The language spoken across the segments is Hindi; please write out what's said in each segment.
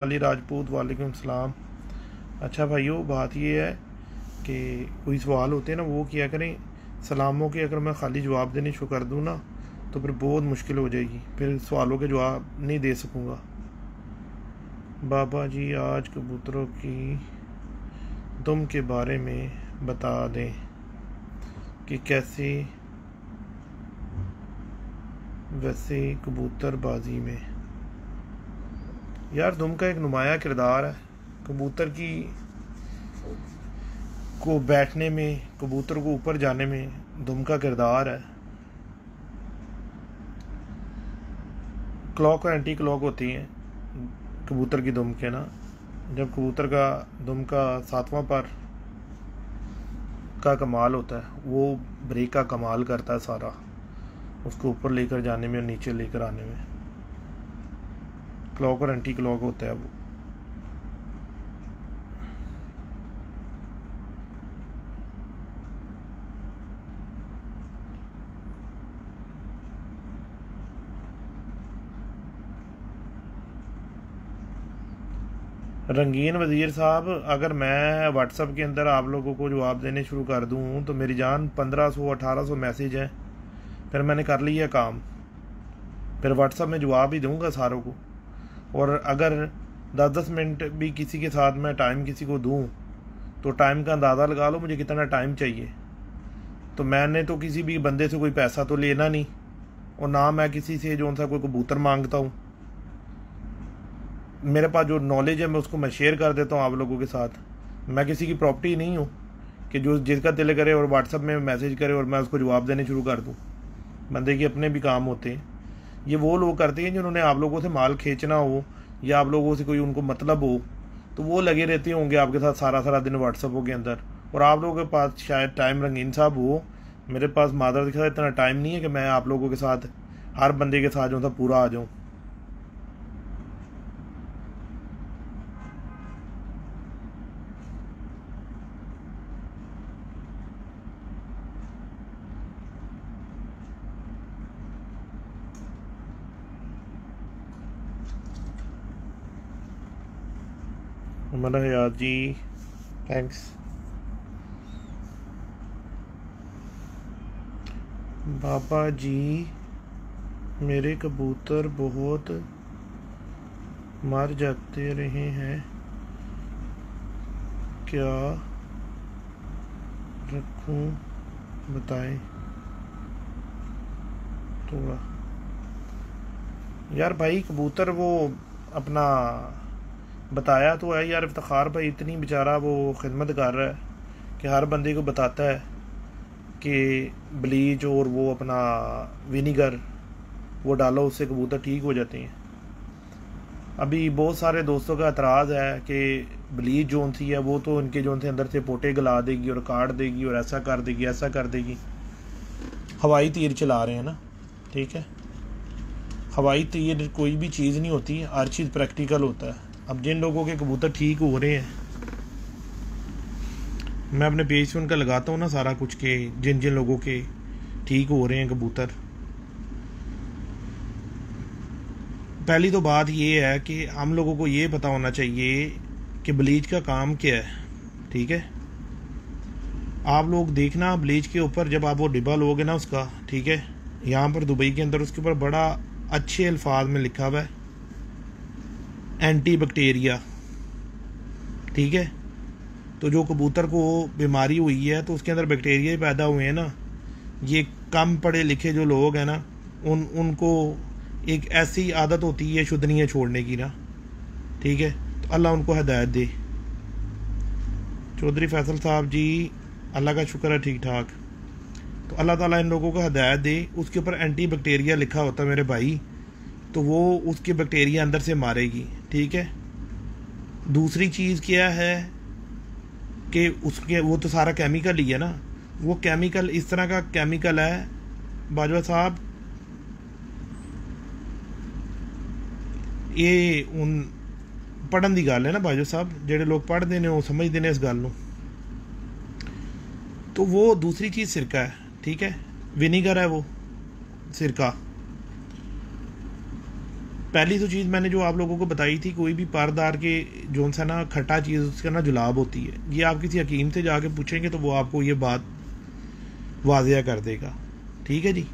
अली राजपूत वालेकुम सलाम। अच्छा भाइयों, बात ये है कि कोई सवाल होते हैं ना, वो किया करें सलामों के। अगर मैं खाली जवाब देने शुरू कर दूँ ना तो फिर बहुत मुश्किल हो जाएगी, फिर सवालों के जवाब नहीं दे सकूँगा। बाबा जी आज कबूतरों की दुम के बारे में बता दें कि कैसे वैसे कबूतरबाजी में। यार, दुम का एक नुमाया किरदार है कबूतर की को बैठने में, कबूतर को ऊपर जाने में दुम का किरदार है। क्लॉक और एंटी क्लॉक होती हैं कबूतर की दुम के ना। जब कबूतर का दुम का सातवां पर का कमाल होता है, वो ब्रेक का कमाल करता है सारा, उसको ऊपर लेकर जाने में और नीचे लेकर आने में। क्लॉक और एंटी क्लॉक होता है वो। रंगीन वज़ीर साहब, अगर मैं व्हाट्सएप के अंदर आप लोगों को जवाब देने शुरू कर दूं तो मेरी जान 1500-1800 मैसेज हैं, फिर मैंने कर लिया काम। फिर व्हाट्सएप में जवाब ही दूंगा सारों को। और अगर 10-10 मिनट भी किसी के साथ मैं टाइम किसी को दूं तो टाइम का अंदाज़ा लगा लो मुझे कितना टाइम चाहिए। तो मैंने तो किसी भी बंदे से कोई पैसा तो लेना नहीं, और ना मैं किसी से जो सा कोई कबूतर मांगता हूँ। मेरे पास जो नॉलेज है मैं उसको मैं शेयर कर देता हूँ आप लोगों के साथ। मैं किसी की प्रॉपर्टी नहीं हूँ कि जो जिसका दिल करे और व्हाट्सएप में मैसेज करे और मैं उसको जवाब देने शुरू कर दूँ। बंदे के अपने भी काम होते हैं। ये वो लोग करते हैं जिन्होंने आप लोगों से माल खींचना हो या आप लोगों से कोई उनको मतलब हो, तो वो लगे रहते होंगे आपके साथ सारा सारा दिन व्हाट्सएपों के अंदर। और आप लोगों के पास शायद टाइम रंगीन साहब हो, मेरे पास मादर के साथ इतना टाइम नहीं है कि मैं आप लोगों के साथ हर बंदे के साथ जो था पूरा आ जाऊँ। हमारा हयात जी, थैंक्स। बाबा जी, मेरे कबूतर बहुत मर जाते रहे हैं, क्या रखूं बताएं थोड़ा। यार भाई, कबूतर वो अपना बताया तो है यार इफ्तिखार भाई, इतनी बेचारा वो खिदमत कर रहा है कि हर बंदे को बताता है कि ब्लीच और वो अपना विनीगर वो डालो, उससे कबूतर ठीक हो जाते हैं। अभी बहुत सारे दोस्तों का एतराज़ है कि ब्लीच जोन सी है वो तो इनके जोन से अंदर से पोटे गला देगी और काट देगी और ऐसा कर देगी ऐसा कर देगी। हवाई तीर चला रहे हैं ना, ठीक है। हवाई तीर कोई भी चीज़ नहीं होती, हर चीज़ प्रैक्टिकल होता है। अब जिन लोगों के कबूतर ठीक हो रहे हैं, मैं अपने पेज से उनका लगाता हूँ ना सारा कुछ के जिन जिन लोगों के ठीक हो रहे हैं कबूतर। पहली तो बात ये है कि हम लोगों को ये पता होना चाहिए कि ब्लीच का काम क्या है, ठीक है। आप लोग देखना ब्लीच के ऊपर जब आप वो डिब्बा लोगे ना उसका, ठीक है, यहाँ पर दुबई के अंदर उसके ऊपर बड़ा अच्छे अल्फाज में लिखा हुआ है एंटी बैक्टीरिया, ठीक है। तो जो कबूतर को बीमारी हुई है तो उसके अंदर बैक्टीरिया ही पैदा हुए हैं ना। ये कम पढ़े लिखे जो लोग हैं ना, उनको एक ऐसी आदत होती है शुद्धनियाँ छोड़ने की ना, ठीक है। तो अल्लाह उनको हिदायत दे। चौधरी फैसल साहब जी, अल्लाह का शुक्र है ठीक ठाक। तो अल्लाह ताला इन लोगों को हिदायत दे। उसके ऊपर एंटी बैक्टीरिया लिखा होता है मेरे भाई, तो वो उसके बैक्टीरिया अंदर से मारेगी, ठीक है। दूसरी चीज़ क्या है कि उसके वो तो सारा केमिकल ही है ना। वो केमिकल इस तरह का केमिकल है बाजवा साहब, ये उन पढ़न की गल है ना बाजवा साहब, जेडे लोग पढ़ते हैं वो समझते हैं इस गल को। तो वो दूसरी चीज़ सिरका है, ठीक है, विनीगर है वो सिरका। पहली तो चीज़ मैंने जो आप लोगों को बताई थी, कोई भी पारदार के जो सा ना खट्टा चीज़ उसका ना जुलाब होती है, ये आप किसी हकीम से जाके पूछेंगे तो वो आपको ये बात वाजिया कर देगा। ठीक है जी।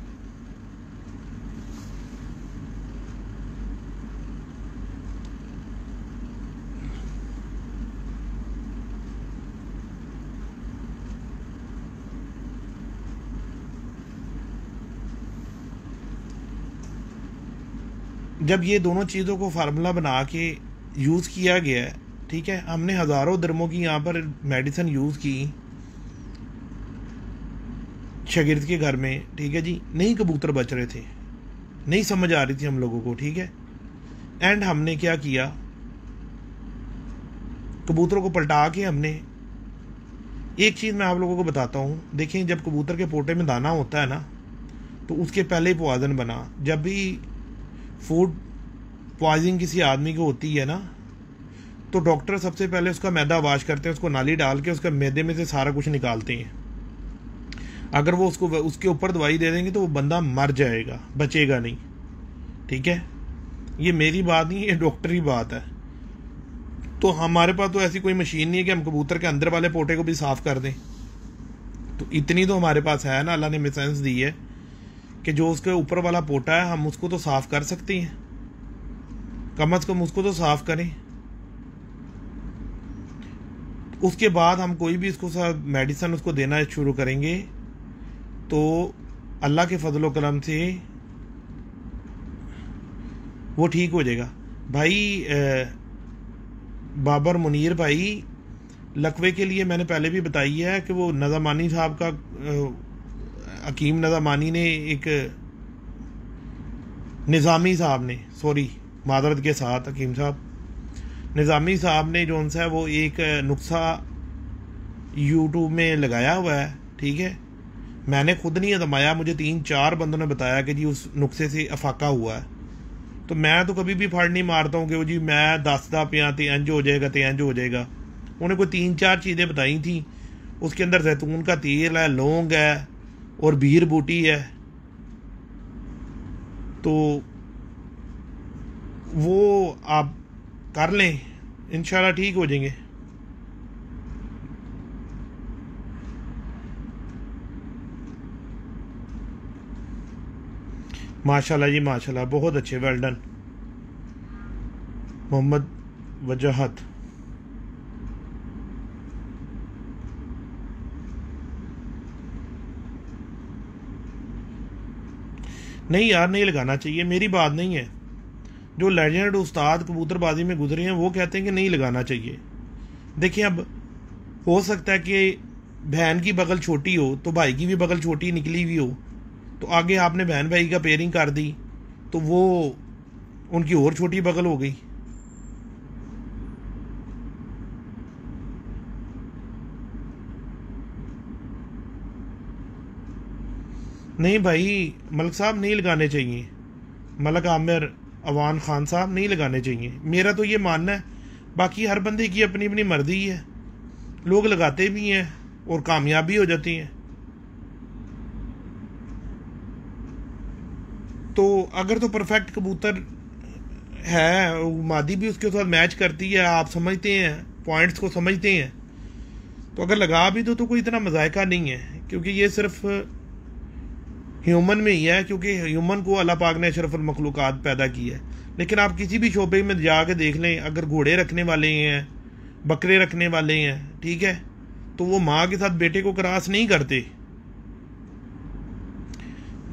जब ये दोनों चीज़ों को फार्मूला बना के यूज़ किया गया है, ठीक है, हमने हज़ारों दरमों की यहाँ पर मेडिसिन यूज़ की शागिर्द के घर में, ठीक है जी, नहीं कबूतर बच रहे थे, नहीं समझ आ रही थी हम लोगों को, ठीक है। एंड हमने क्या किया, कबूतरों को पलटा के हमने, एक चीज़ मैं आप लोगों को बताता हूँ, देखें जब कबूतर के पोटे में दाना होता है ना, तो उसके पहले ही पॉइजन बना। जब भी फूड पॉइजनिंग किसी आदमी को होती है ना, तो डॉक्टर सबसे पहले उसका मैदा वाश करते हैं, उसको नाली डाल के उसका मैदे में से सारा कुछ निकालते हैं। अगर वो उसको उसके ऊपर दवाई दे देंगे तो वो बंदा मर जाएगा, बचेगा नहीं। ठीक है, ये मेरी बात नहीं, ये डॉक्टरी बात है। तो हमारे पास तो ऐसी कोई मशीन नहीं है कि हम कबूतर के अंदर वाले पोटे को भी साफ कर दें। तो इतनी तो हमारे पास है ना, अल्लाह ने हमें सेंस दी है कि जो उसके ऊपर वाला पोटा है हम उसको तो साफ कर सकते हैं, कम से कम उसको तो साफ करें। उसके बाद हम कोई भी इसको मेडिसिन उसको देना शुरू करेंगे तो अल्लाह के फजलो करम से वो ठीक हो जाएगा। भाई बाबर मुनीर भाई, लकवे के लिए मैंने पहले भी बताई है कि वो नज़ामानी साहब का, हकीम नज़ामानी ने एक, निज़ामी साहब ने, सॉरी मादरत के साथ हकीम साहब, निज़ामी साहब ने जो है वो एक नुस्खा यूट्यूब में लगाया हुआ है। ठीक है, मैंने खुद नहीं आजमाया, मुझे 3-4 बंदों ने बताया कि जी उस नुस्खे से अफाका हुआ है। तो मैं तो कभी भी फड़ नहीं मारता हूँ कि वो जी मैं दसदा पिया तो इंज हो जाएगा तो इंज हो जाएगा। उन्हें कोई 3-4 चीज़ें बताई थी, उसके अंदर जैतून का तेल है, लौंग है और बीर बूटी है, तो वो आप कर लें, इंशाल्लाह ठीक हो जाएंगे। माशाल्लाह जी माशाल्लाह, बहुत अच्छे, वेल डन मोहम्मद वजाहत। नहीं यार, नहीं लगाना चाहिए, मेरी बात नहीं है। जो लेजेंड उस्ताद कबूतरबाजी में गुजरे हैं वो कहते हैं कि नहीं लगाना चाहिए। देखिए, अब हो सकता है कि बहन की बगल छोटी हो तो भाई की भी बगल छोटी निकली हुई हो, तो आगे आपने बहन भाई का पेयरिंग कर दी तो वो उनकी और छोटी बगल हो गई। नहीं भाई मलिक साहब, नहीं लगाने चाहिए, मलिक आमिर अवान खान साहब, नहीं लगाने चाहिए, मेरा तो ये मानना है। बाकी हर बंदे की अपनी अपनी मर्जी है, लोग लगाते भी हैं और कामयाब भी हो जाती हैं। तो अगर तो परफेक्ट कबूतर है, मादी भी उसके साथ मैच करती है, आप समझते हैं, पॉइंट्स को समझते हैं, तो अगर लगा भी दो तो कोई इतना मजायका नहीं है, क्योंकि ये सिर्फ ह्यूमन में ही है, क्योंकि ह्यूमन को अल्लाह पाक ने अशरफुल मखलूकात पैदा की है। लेकिन आप किसी भी शोबे में जाके देख लें, अगर घोड़े रखने वाले हैं, बकरे रखने वाले हैं, ठीक है, तो वो माँ के साथ बेटे को क्रॉस नहीं करते।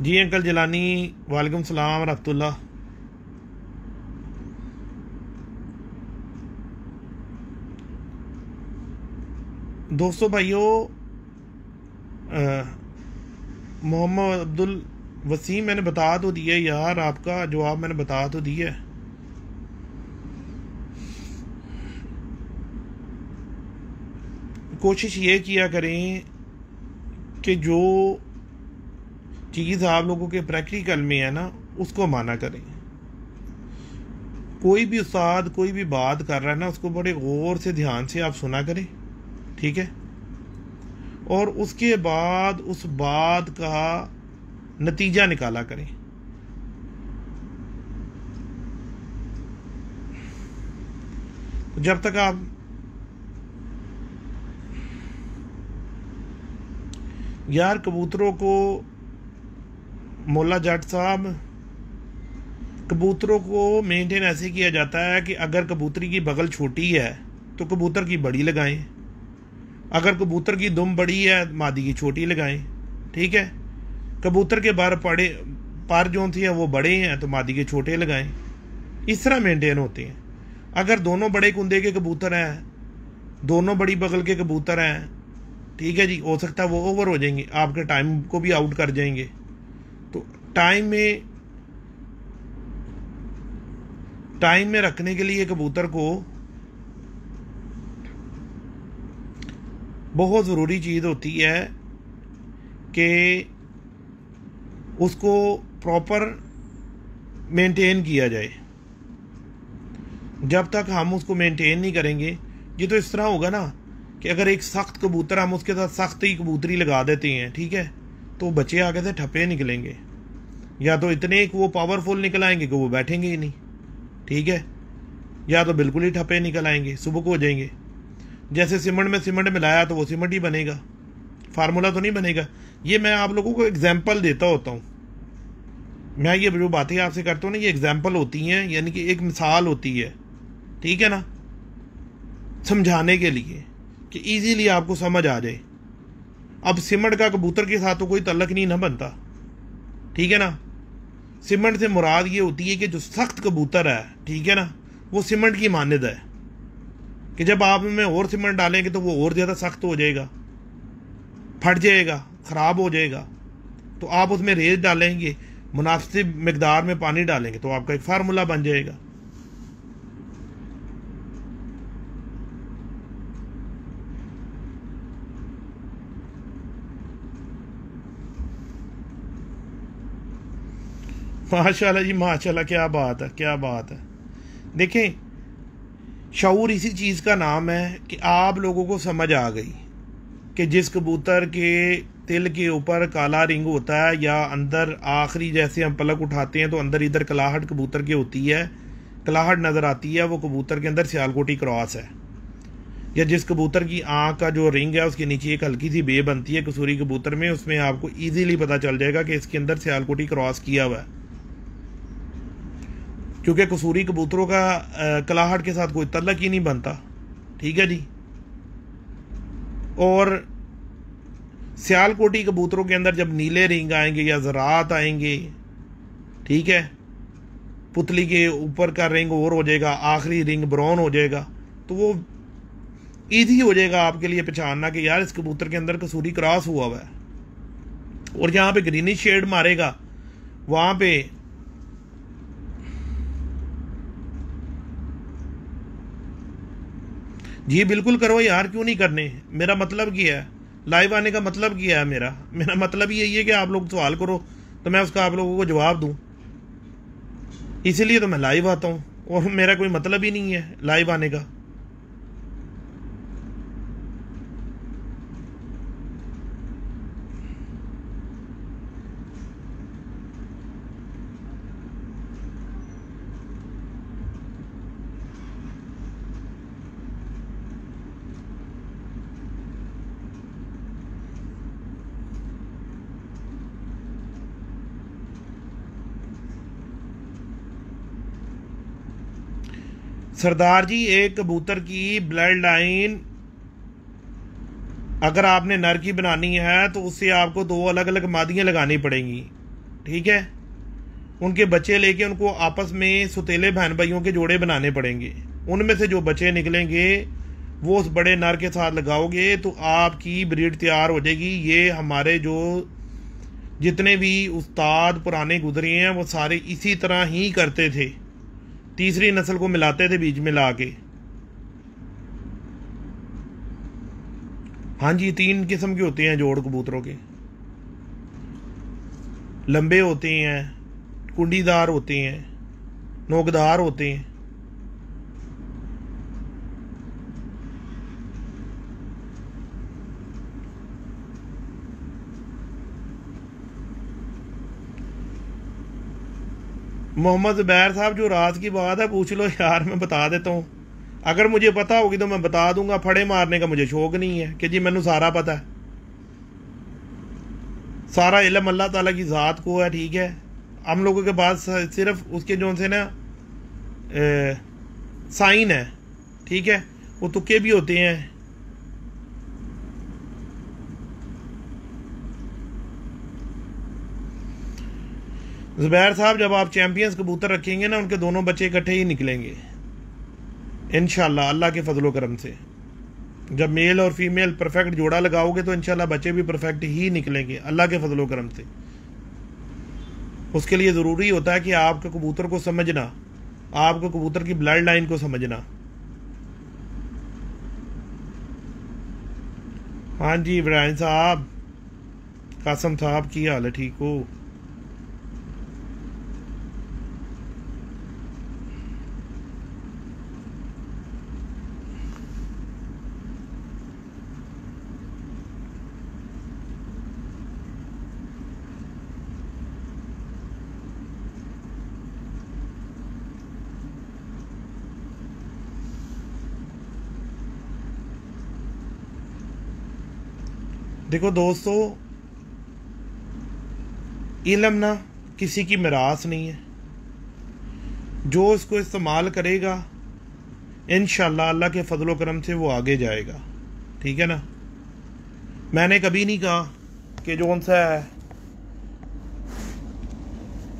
जी अंकल जिलानी, वालेकुम सलाम रहमतुल्लाह। दोस्तों भाइयों, मोहम्मद अब्दुल वसीम, मैंने बता तो दिया यार, आपका जवाब मैंने बता तो दिया। कोशिश ये किया करें कि जो चीज़ आप लोगों के प्रैक्टिकल में है ना, उसको माना करें। कोई भी उस्ताद कोई भी बात कर रहा है ना, उसको बड़े गौर से ध्यान से आप सुना करें, ठीक है, और उसके बाद उस बात का नतीजा निकाला करें। तो जब तक आप यार कबूतरों को, मोला जट साहब, कबूतरों को मेंटेन ऐसे किया जाता है कि अगर कबूतरी की बगल छोटी है तो कबूतर की बड़ी लगाएं, अगर कबूतर की दुम बड़ी है मादी की छोटी लगाएं, ठीक है। कबूतर के पर जो थी वो बड़े हैं तो मादी के छोटे लगाएं। इस तरह मेंटेन होते हैं। अगर दोनों बड़े कुंदे के कबूतर हैं, दोनों बड़ी बगल के कबूतर हैं, ठीक है जी, हो सकता है वो ओवर हो जाएंगे, आपके टाइम को भी आउट कर जाएंगे। तो टाइम में रखने के लिए कबूतर को बहुत ज़रूरी चीज़ होती है कि उसको प्रॉपर मेंटेन किया जाए। जब तक हम उसको मेंटेन नहीं करेंगे, ये तो इस तरह होगा ना कि अगर एक सख्त कबूतर हम उसके साथ सख्त ही कबूतरी लगा देते हैं, ठीक है, तो बच्चे आगे से ठप्पे निकलेंगे, या तो इतने वो पावरफुल निकल आएंगे कि वो बैठेंगे ही नहीं, ठीक है, या तो बिल्कुल ही ठप्पे निकल आएंगे, सुबह को हो जाएंगे। जैसे सीमेंट में सीमेंट मिलाया तो वो सीमेंट ही बनेगा, फार्मूला तो नहीं बनेगा। ये मैं आप लोगों को एग्जाम्पल देता होता हूँ। मैं ये जो बातें आपसे करता हूँ ना, ये एग्जाम्पल होती हैं, यानी कि एक मिसाल होती है, ठीक है ना, समझाने के लिए कि इजीली आपको समझ आ जाए। अब सीमेंट का कबूतर के साथ तो कोई तल्लक नहीं ना बनता, ठीक है ना। सीमेंट से मुराद ये होती है कि जो सख्त कबूतर है, ठीक है ना, वो सीमेंट की मानद है कि जब आप में और सीमेंट डालेंगे तो वो और ज़्यादा सख्त हो जाएगा, फट जाएगा, ख़राब हो जाएगा। तो आप उसमें रेत डालेंगे, मुनासिब मिकदार में पानी डालेंगे तो आपका एक फार्मूला बन जाएगा। माशाल्लाह जी माशाल्लाह, क्या बात है, क्या बात है। देखें, शऊर इसी चीज़ का नाम है कि आप लोगों को समझ आ गई कि जिस कबूतर के तिल के ऊपर काला रिंग होता है, या अंदर आखिरी जैसे हम पलक उठाते हैं तो अंदर इधर कलाहट कबूतर की होती है, कलाहट नज़र आती है, वो कबूतर के अंदर सियालकोटी क्रॉस है। या जिस कबूतर की आँख का जो रिंग है उसके नीचे एक हल्की सी बे बनती है कसूरी कबूतर में, उसमें आपको ईजीली पता चल जाएगा कि इसके अंदर सियालकोटी क्रॉस किया हुआ है, क्योंकि कसूरी कबूतरों का कलाहट के साथ कोई तल्लक ही नहीं बनता, ठीक है जी। और सियालकोटी कबूतरों के अंदर जब नीले रिंग आएंगे या ज़रात आएंगे, ठीक है, पुतली के ऊपर का रिंग और हो जाएगा, आखिरी रिंग ब्राउन हो जाएगा, तो वो ईजी हो जाएगा आपके लिए पहचानना कि यार इस कबूतर के अंदर कसूरी क्रॉस हुआ हुआ है। और जहाँ पे ग्रीनिश शेड मारेगा वहाँ पे जी बिल्कुल करो यार, क्यों नहीं करने। मेरा मतलब क्या है, लाइव आने का मतलब क्या है, मेरा मतलब यही है कि आप लोग सवाल करो तो मैं उसका आप लोगों को जवाब दूं। इसीलिए तो मैं लाइव आता हूं, और मेरा कोई मतलब ही नहीं है लाइव आने का। सरदार जी, एक कबूतर की ब्लड लाइन अगर आपने नर की बनानी है तो उससे आपको 2 अलग अलग मादियाँ लगानी पड़ेंगी, ठीक है। उनके बच्चे लेके उनको आपस में सुतीले बहन भाइयों के जोड़े बनाने पड़ेंगे। उनमें से जो बच्चे निकलेंगे वो उस बड़े नर के साथ लगाओगे तो आपकी ब्रीड तैयार हो जाएगी। ये हमारे जो जितने भी उस्ताद पुराने गुजरे हैं वो सारे इसी तरह ही करते थे, तीसरी नस्ल को मिलाते थे बीच में ला के। हाँ जी, 3 किस्म के होते हैं जोड़ कबूतरों के, लंबे होते हैं, कुंडीदार होते हैं, नोकदार होते हैं। मोहम्मद ज़ुबैर साहब, जो रात की बात है पूछ लो यार, मैं बता देता हूँ। अगर मुझे पता होगी तो मैं बता दूंगा, फड़े मारने का मुझे शौक नहीं है कि जी मैनू सारा पता है। सारा इल्म अल्लाह ताला की ज़ात को है, ठीक है। हम लोगों के पास सिर्फ उसके जो से ना साइन है, ठीक है, वो तुक्के भी होते हैं। जुबैर साहब, जब आप चैंपियंस कबूतर रखेंगे ना, उनके दोनों बच्चे इकट्ठे ही निकलेंगे इंशाल्लाह, अल्लाह के फजलो करम से। जब मेल और फीमेल परफेक्ट जोड़ा लगाओगे तो इंशाल्लाह बच्चे भी परफेक्ट ही निकलेंगे अल्लाह के फजलो करम से। उसके लिए ज़रूरी होता है कि आपके कबूतर को समझना, आपके कबूतर की ब्लड लाइन को समझना। हाँ जी इब्राहिम साहब, कासम साहब की हाल है, ठीक हो? देखो दोस्तों, इल्म ना किसी की मिरास नहीं है। जो इसको इस्तेमाल करेगा इंशाल्लाह अल्लाह के फजलो करम से वो आगे जाएगा, ठीक है ना। मैंने कभी नहीं कहा कि जो सा है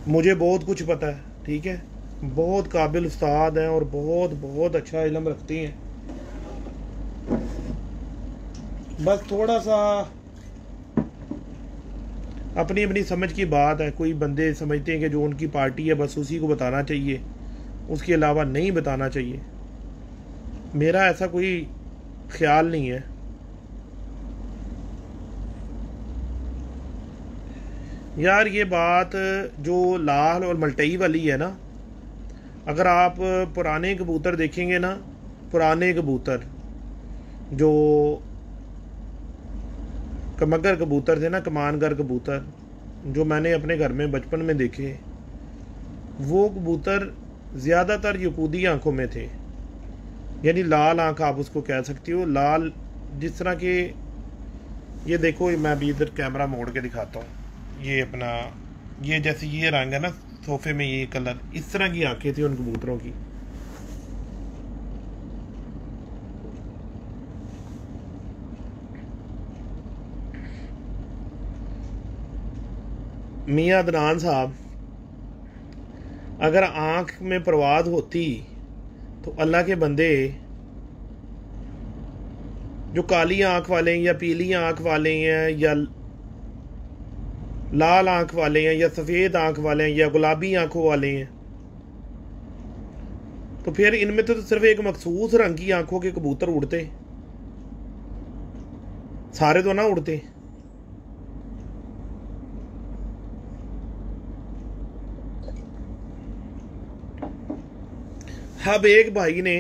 मुझे बहुत कुछ पता है, ठीक है। बहुत काबिल उस्ताद हैं और बहुत बहुत अच्छा इल्म रखते हैं। बस थोड़ा सा अपनी अपनी समझ की बात है। कोई बंदे समझते हैं कि जो उनकी पार्टी है बस उसी को बताना चाहिए, उसके अलावा नहीं बताना चाहिए। मेरा ऐसा कोई ख्याल नहीं है। यार ये बात जो लाल और मल्टई वाली है ना, अगर आप पुराने कबूतर देखेंगे ना, पुराने कबूतर जो कमगर कबूतर थे ना, कमानगर कबूतर जो मैंने अपने घर में बचपन में देखे, वो कबूतर ज़्यादातर यकूदी आंखों में थे, यानी लाल आंख आप उसको कह सकती हो। लाल जिस तरह के, ये देखो मैं अभी इधर कैमरा मोड़ के दिखाता हूँ, ये अपना ये जैसे ये रंग है ना सोफे में, ये कलर, इस तरह की आंखें थी उन कबूतरों की। मियां अदनान साहब, अगर आंख में परवाज होती तो अल्लाह के बंदे जो काली आंख वाले हैं या पीली आंख वाले हैं या लाल आंख वाले हैं या सफ़ेद आंख वाले हैं या गुलाबी आंखों वाले हैं, तो फिर इनमें तो सिर्फ एक मखसूस रंग की आंखों के कबूतर उड़ते, सारे तो ना उड़ते। अब एक भाई ने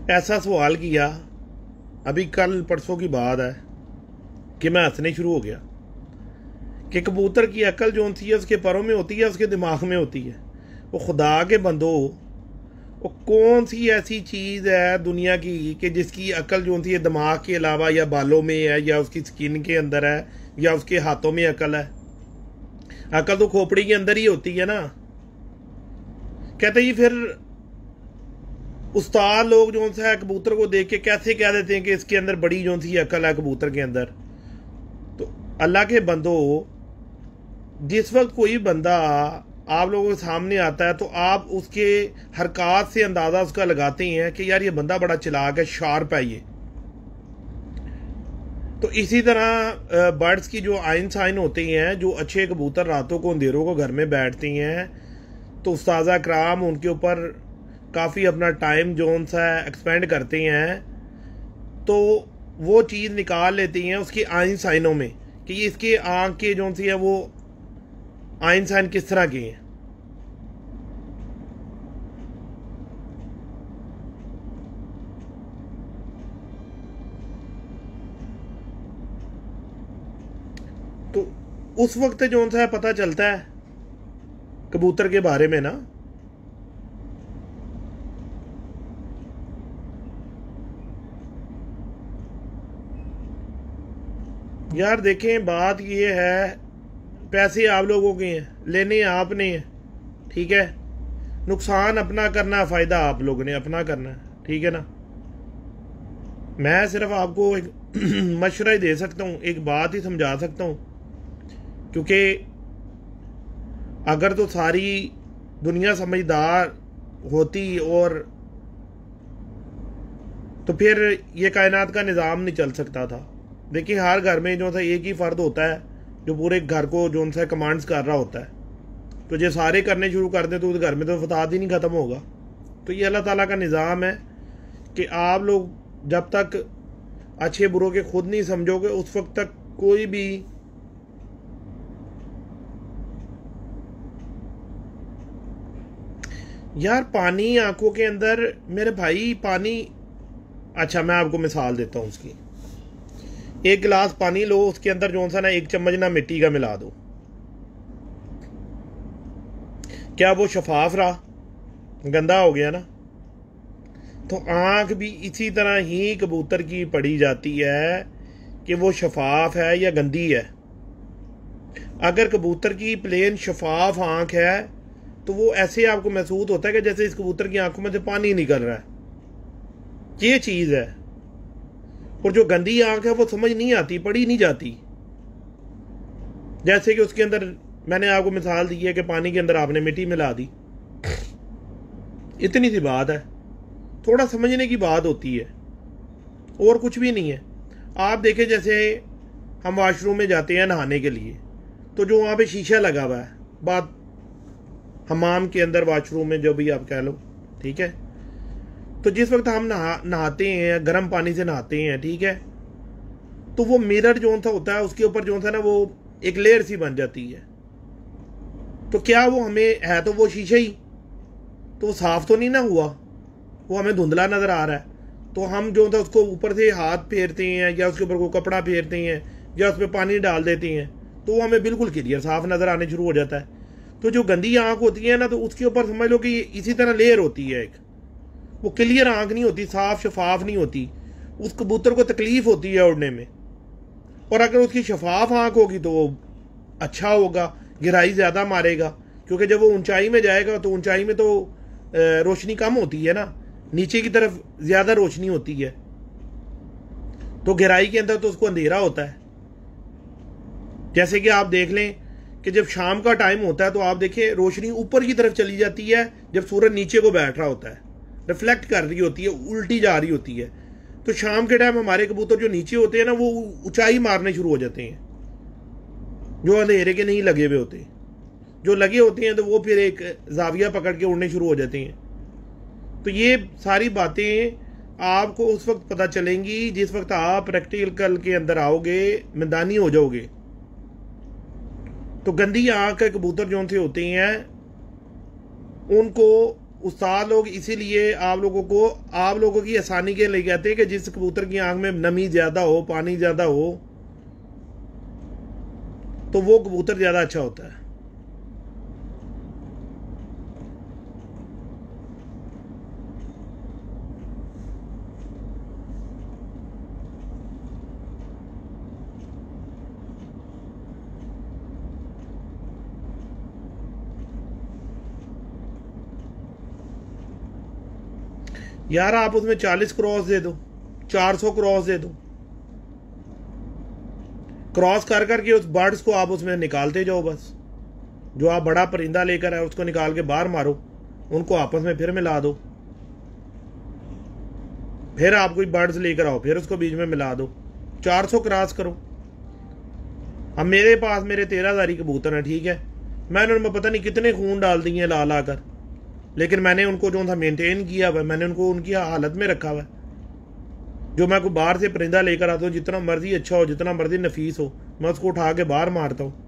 ऐसा सवाल किया, अभी कल परसों की बात है, कि मैं हंसने शुरू हो गया कि कबूतर की अकल जो सी है उसके परों में होती है, उसके दिमाग में होती है। वो खुदा के बंदो, वो कौन सी ऐसी चीज़ है दुनिया की कि जिसकी अकल जो सी है दिमाग के अलावा या बालों में है या उसकी स्किन के अंदर है या उसके हाथों में अकल है? अकल तो खोपड़ी के अंदर ही होती है ना। कहते ही फिर उस्ताद लोग जो है कबूतर को देख के कैसे कह देते हैं कि इसके अंदर बड़ी जो सी अकल है कबूतर के अंदर। तो अल्लाह के बंदो, जिस वक्त कोई बंदा आप लोगों के सामने आता है तो आप उसके हरकत से अंदाज़ा उसका लगाते हैं कि यार ये बंदा बड़ा चालाक है, शार्प है ये। तो इसी तरह बर्ड्स की जो आइन साइन होते हैं, जो अच्छे कबूतर रातों को अंधेरों को घर में बैठते हैं, तो उस्ताज़ा कराम उनके ऊपर काफ़ी अपना टाइम जो सा एक्सपेंड करते हैं, तो वो चीज़ निकाल लेती हैं उसकी आइन साइनों में कि ये इसके आँख के जो सी है वो आइन साइन किस तरह के हैं। तो उस वक्त जो सा पता चलता है कबूतर के बारे में ना। यार देखें, बात ये है, पैसे आप लोगों के हैं, लेने आपने हैं, ठीक है। नुकसान अपना करना, फ़ायदा आप लोगों ने अपना करना है, ठीक है ना। मैं सिर्फ आपको एक मशवरा ही दे सकता हूँ, एक बात ही समझा सकता हूँ, क्योंकि अगर तो सारी दुनिया समझदार होती और तो फिर ये कायनात का निज़ाम नहीं चल सकता था। देखिए, हर घर में जो सा एक ही फ़र्द होता है जो पूरे घर को जो सा कमांड्स कर रहा होता है। तो ये सारे करने शुरू कर दें तो उस घर में तो फसाद ही नहीं ख़त्म होगा। तो ये अल्लाह ताला का निज़ाम है कि आप लोग जब तक अच्छे बुरों के खुद नहीं समझोगे उस वक्त तक कोई भी यार पानी आंखों के अंदर मेरे भाई, पानी, अच्छा मैं आपको मिसाल देता हूँ उसकी। एक गिलास पानी लो, उसके अंदर जो सा ना एक चम्मच ना मिट्टी का मिला दो, क्या वो शफाफ रहा? गंदा हो गया ना। तो आंख भी इसी तरह ही कबूतर की पड़ी जाती है कि वो शफाफ है या गंदी है। अगर कबूतर की प्लेन शफाफ आंख है तो वो ऐसे आपको महसूस होता है कि जैसे इस कबूतर की आंखों में से पानी निकल रहा है, ये चीज़ है। और जो गंदी आंख है वो समझ नहीं आती, पड़ी नहीं जाती। जैसे कि उसके अंदर मैंने आपको मिसाल दी है कि पानी के अंदर आपने मिट्टी मिला दी, इतनी सी बात है। थोड़ा समझने की बात होती है और कुछ भी नहीं है। आप देखें, जैसे हम वॉशरूम में जाते हैं नहाने के लिए, तो जो वहाँ पे शीशा लगा हुआ है, बात हमाम के अंदर, वॉशरूम में, जो भी आप कह लो, ठीक है। तो जिस वक्त हम नहाते हैं, गर्म पानी से नहाते हैं, ठीक है, तो वो मिरर जो सा होता है उसके ऊपर जो सा ना वो एक लेयर सी बन जाती है। तो क्या वो हमें है तो वो शीशा ही, तो वो साफ तो नहीं ना हुआ, वो हमें धुंधला नज़र आ रहा है। तो हम जो था उसको ऊपर से हाथ फेरते हैं या उसके ऊपर को कपड़ा फेरते हैं या उस पर पानी डाल देते हैं तो वो हमें बिल्कुल क्लियर साफ नज़र आने शुरू हो जाता है। तो जो गंदी आँख होती है ना, तो उसके ऊपर समझ लो कि इसी तरह लेयर होती है एक, वो क्लियर आँख नहीं होती, साफ शफाफ नहीं होती। उस कबूतर को तकलीफ होती है उड़ने में। और अगर उसकी शफाफ आँख होगी तो वो अच्छा होगा, गहराई ज़्यादा मारेगा, क्योंकि जब वो ऊंचाई में जाएगा तो ऊंचाई में तो रोशनी कम होती है ना, नीचे की तरफ ज़्यादा रोशनी होती है। तो गहराई के अंदर तो उसको अंधेरा होता है। जैसे कि आप देख लें कि जब शाम का टाइम होता है तो आप देखें रोशनी ऊपर की तरफ चली जाती है, जब सूरज नीचे को बैठ रहा होता है, रिफ्लेक्ट कर रही होती है, उल्टी जा रही होती है। तो शाम के टाइम हमारे कबूतर जो नीचे होते हैं ना, वो ऊंचाई मारने शुरू हो जाते हैं, जो अंधेरे के नहीं लगे हुए होते। जो लगे होते हैं तो वो फिर एक जाविया पकड़ के उड़ने शुरू हो जाते हैं। तो ये सारी बातें आपको उस वक्त पता चलेंगी जिस वक्त आप प्रैक्टिकल के अंदर आओगे, मैदानी हो जाओगे। तो गंदी आंख के कबूतर जो से होते हैं उनको उस्ताद लोग इसीलिए आप लोगों की आसानी के लिए कहते हैं कि जिस कबूतर की आंख में नमी ज़्यादा हो, पानी ज़्यादा हो, तो वो कबूतर ज़्यादा अच्छा होता है। यार आप उसमें 40 क्रॉस दे दो, 400 क्रॉस दे दो, क्रॉस कर करके उस बर्ड्स को आप उसमें निकालते जाओ। बस जो आप बड़ा परिंदा लेकर आए उसको निकाल के बाहर मारो, उनको आपस में फिर मिला दो, फिर आप कोई बर्ड्स लेकर आओ, फिर उसको बीच में मिला दो, 400 क्रॉस करो। अब मेरे पास मेरे 13,000 कबूतर हैं, ठीक है, मैंने उनमें पता नहीं कितने खून डाल दिए हैं ला ला कर, लेकिन मैंने उनको जो था मेंटेन किया हुआ, मैंने उनको उनकी हालत में रखा हुआ। जो मैं कोई बाहर से परिंदा लेकर आता हूँ, जितना मर्जी अच्छा हो, जितना मर्जी नफीस हो, मैं उसको उठा के बाहर मारता हूँ।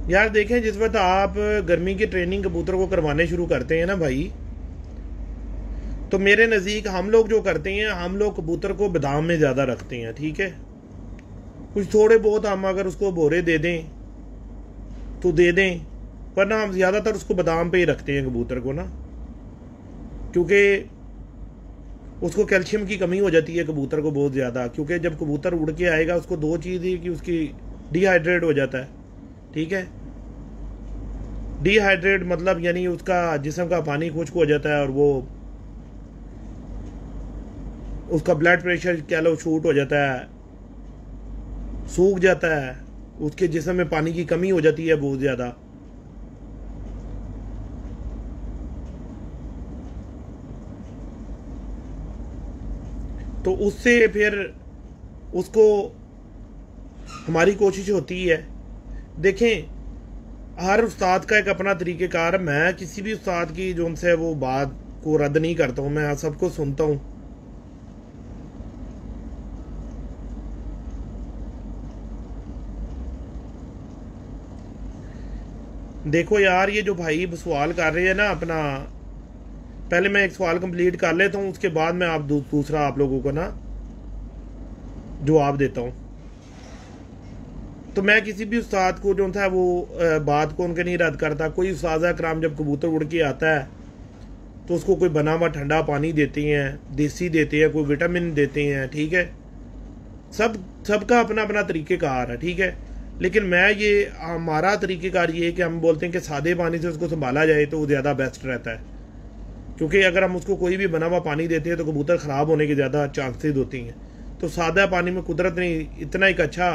यार देखें, जिस वक्त आप गर्मी की ट्रेनिंग कबूतर को करवाने शुरू करते हैं ना भाई, तो मेरे नज़दीक हम लोग जो करते हैं, हम लोग कबूतर को बादाम में ज़्यादा रखते हैं, ठीक है। कुछ थोड़े बहुत हम अगर उसको बोरे दे दें तो दे दें, वरना हम ज़्यादातर उसको बादाम पे ही रखते हैं कबूतर को ना, क्योंकि उसको कैल्शियम की कमी हो जाती है कबूतर को बहुत ज़्यादा। क्योंकि जब कबूतर उड़ के आएगा उसको दो चीज़ है कि उसकी डिहाइड्रेट हो जाता है, ठीक है। डिहाइड्रेट मतलब यानी उसका जिस्म का पानी खुश्क हो जाता है और वो उसका ब्लड प्रेशर कह लो शूट हो जाता है, सूख जाता है, उसके जिस्म में पानी की कमी हो जाती है बहुत ज़्यादा। तो उससे फिर उसको हमारी कोशिश होती है। देखें, हर उस्ताद का एक अपना तरीक़ेकार। मैं किसी भी उस्ताद की जो उनसे वो बात को रद्द नहीं करता हूँ, मैं सबको सुनता हूँ। देखो यार, ये जो भाई सवाल कर रहे हैं ना अपना, पहले मैं एक सवाल कंप्लीट कर लेता हूँ, उसके बाद मैं आप दूसरा आप लोगों को ना जवाब देता हूँ। तो मैं किसी भी उस्ताद को जो था वो बात को उनके नहीं रद्द करता। कोई उस्ताद कराम जब कबूतर उड़ के आता है तो उसको कोई बना हुआ ठंडा पानी देते हैं, देसी देते हैं, कोई विटामिन देते हैं, ठीक है। सबका अपना अपना तरीक़ेकार है, ठीक है। लेकिन मैं ये हमारा तरीक़ेकार ये है कि हम बोलते हैं कि सादे पानी से उसको संभाला जाए तो वो ज़्यादा बेस्ट रहता है। क्योंकि अगर हम उसको कोई भी बना हुआ पानी देते हैं तो कबूतर ख़राब होने के ज़्यादा चांसेस होती हैं। तो सादा पानी में कुदरत ने इतना एक अच्छा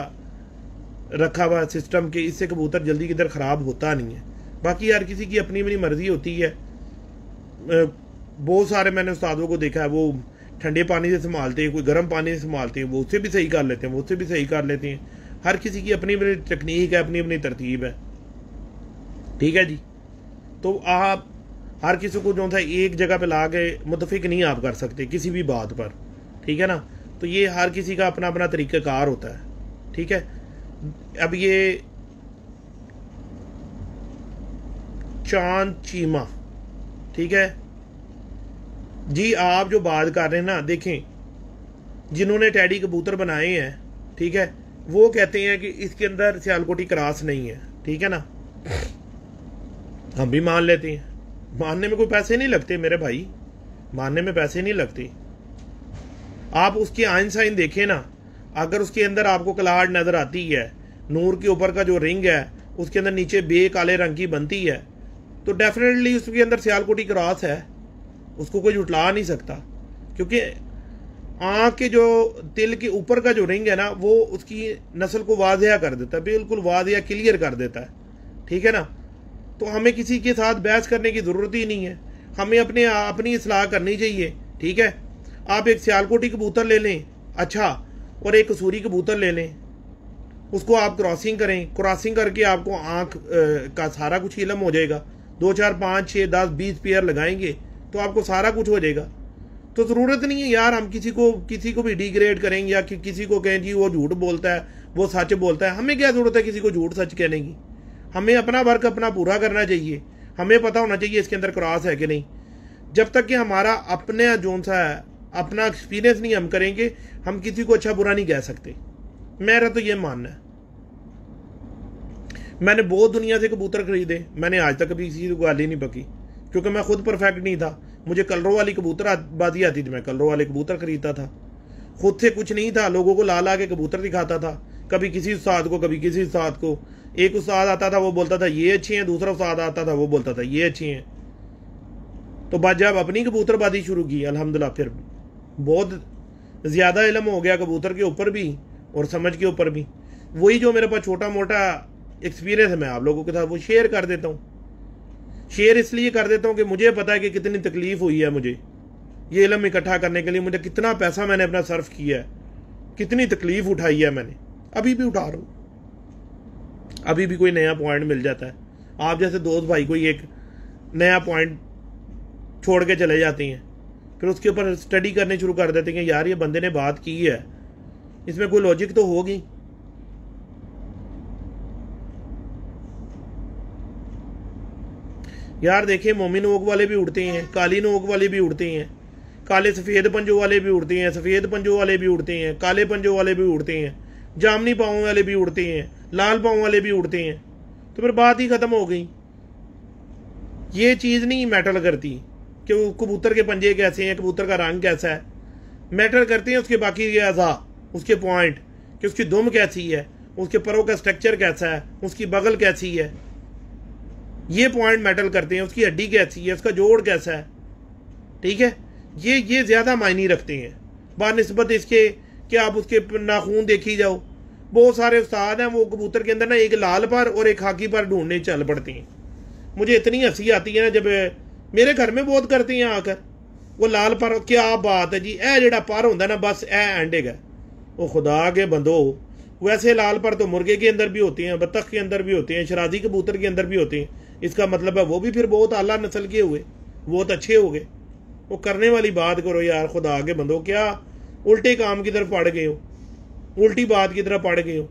रखा हुआ सिस्टम कि इससे कबूतर जल्दी किधर ख़राब होता नहीं है। बाकी यार किसी की अपनी अपनी मर्ज़ी होती है। बहुत सारे मैंने उस्तादों को देखा है, वो ठंडे पानी से संभालते हैं, कोई गर्म पानी से संभालते हैं, वो उससे भी सही कर लेते हैं, वो उससे भी सही कर लेते हैं। हर किसी की अपनी अपनी टेक्निक है, अपनी अपनी तरतीब है, ठीक है जी। तो आप हर किसी को जो था एक जगह पे ला के मुतफिक नहीं आप कर सकते किसी भी बात पर, ठीक है ना। तो ये हर किसी का अपना अपना तरीक़ाकार होता है, ठीक है। अब ये चांद चीमा, ठीक है जी, आप जो बात कर रहे हैं ना, देखें जिन्होंने टैडी कबूतर बनाए हैं, ठीक है, वो कहते हैं कि इसके अंदर सियालकोटी क्रॉस नहीं है, ठीक है ना। हम भी मान लेते हैं, मानने में कोई पैसे नहीं लगते मेरे भाई, मानने में पैसे नहीं लगते। आप उसकी आइन साइन देखें ना, अगर उसके अंदर आपको कलाहट नज़र आती है, नूर के ऊपर का जो रिंग है उसके अंदर नीचे बे काले रंग की बनती है, तो डेफिनेटली उसके अंदर सियालकोटी क्रॉस है, उसको कोई जुटला नहीं सकता। क्योंकि आँख के जो तिल के ऊपर का जो रिंग है ना, वो उसकी नस्ल को वाज़िया कर देता है, बिल्कुल वाज़िया क्लियर कर देता है, ठीक है ना। तो हमें किसी के साथ बहस करने की ज़रूरत ही नहीं है, हमें अपनी इस्लाह करनी चाहिए, ठीक है। आप एक सियालकोटी कबूतर ले लें अच्छा, और एक कसूरी कबूतर ले लें, उसको आप क्रॉसिंग करें, क्रॉसिंग करके आपको आँख का सारा कुछ इल्म हो जाएगा। 2 4 5 6 10 20 पेयर लगाएंगे तो आपको सारा कुछ हो जाएगा। तो ज़रूरत नहीं है यार हम किसी को भी डिग्रेड करेंगे या किसी को कहें जी वो झूठ बोलता है, वो सच बोलता है। हमें क्या ज़रूरत है किसी को झूठ सच कहने की? हमें अपना वर्क अपना पूरा करना चाहिए, हमें पता होना चाहिए इसके अंदर क्रॉस है कि नहीं। जब तक कि हमारा अपने जोन सा है, अपना एक्सपीरियंस नहीं हम करेंगे, हम किसी को अच्छा बुरा नहीं कह सकते। मेरा तो ये मानना है। मैंने बहुत दुनिया से कबूतर खरीदे, मैंने आज तक कभी किसी को गाली नहीं पकी, क्योंकि मैं खुद परफेक्ट नहीं था। मुझे कलरों वाली कबूतर बाजी आती थी, मैं कलरों वाले कबूतर खरीदता था, खुद से कुछ नहीं था, लोगों को ला ला के कबूतर दिखाता था, कभी किसी उस्ताद को कभी किसी उस्ताद को। एक उस्ताद आता था वो बोलता था ये अच्छे हैं, दूसरा उस्ताद आता था वो बोलता था ये अच्छे हैं। तो बाद जब अपनी कबूतरबाजी शुरू की अल्हम्दुलिल्लाह, फिर बहुत ज़्यादा इल्म हो गया कबूतर के ऊपर भी और समझ के ऊपर भी। वही जो मेरे पास छोटा मोटा एक्सपीरियंस है मैं आप लोगों के साथ वो शेयर कर देता हूँ। शेयर इसलिए कर देता हूँ कि मुझे पता है कि कितनी तकलीफ़ हुई है मुझे ये इल्म इकट्ठा करने के लिए, मुझे कितना पैसा मैंने अपना सर्फ किया है, कितनी तकलीफ़ उठाई है मैंने, अभी भी उठा रहा हूँ। अभी भी कोई नया पॉइंट मिल जाता है, आप जैसे दोस्त भाई कोई एक नया पॉइंट छोड़ के चले जाते हैं, फिर उसके ऊपर स्टडी करने शुरू कर देते हैं कि यार ये बंदे ने बात की है, इसमें कोई लॉजिक तो होगी। यार देखिए, मोमी नोक वाले भी उड़ते हैं, काली नोक वाले भी उड़ते हैं, काले सफ़ेद पंजों वाले भी उड़ते हैं, सफ़ेद पंजों वाले भी उड़ते हैं, काले पंजों वाले भी उड़ते हैं, जामनी पाँव वाले भी उड़ते हैं, लाल पाँव वाले भी उड़ते हैं। तो फिर बात ही ख़त्म हो गई। ये चीज़ नहीं मैटर करती कि वो कबूतर के पंजे कैसे हैं, कबूतर का रंग कैसा है। मैटर करते हैं उसके बाकी के अज़ा, उसके पॉइंट, कि उसकी दुम कैसी है, उसके परों का स्ट्रक्चर कैसा है, उसकी बगल कैसी है, ये पॉइंट मैटर करते हैं। उसकी हड्डी कैसी है, उसका जोड़ कैसा है, ठीक है। ये ज़्यादा मायने रखते हैं बानिस्बत इसके कि आप उसके नाखून देखी जाओ। बहुत सारे उस्ताद हैं, वो कबूतर के अंदर ना एक लाल पर और एक खाकी पर ढूंढने चल पड़ते हैं। मुझे इतनी हंसी आती है ना, जब मेरे घर में बहुत करते हैं आकर, वो लाल पर, क्या बात है जी, ए जेड़ा पर होंदा ना, बस ए एंड है। वो खुदा के बंदो, वैसे लाल पर तो मुर्गे के अंदर भी होते हैं, बत्तख के अंदर भी होते हैं, शराजी कबूतर के अंदर भी होते हैं। इसका मतलब है वो भी फिर बहुत आला नस्ल के हुए, बहुत अच्छे हो गए। वो करने वाली बात करो यार, खुदा के बंदो, क्या उल्टे काम की तरफ पड़ गए हो, उल्टी बात की तरफ पड़ गए हो।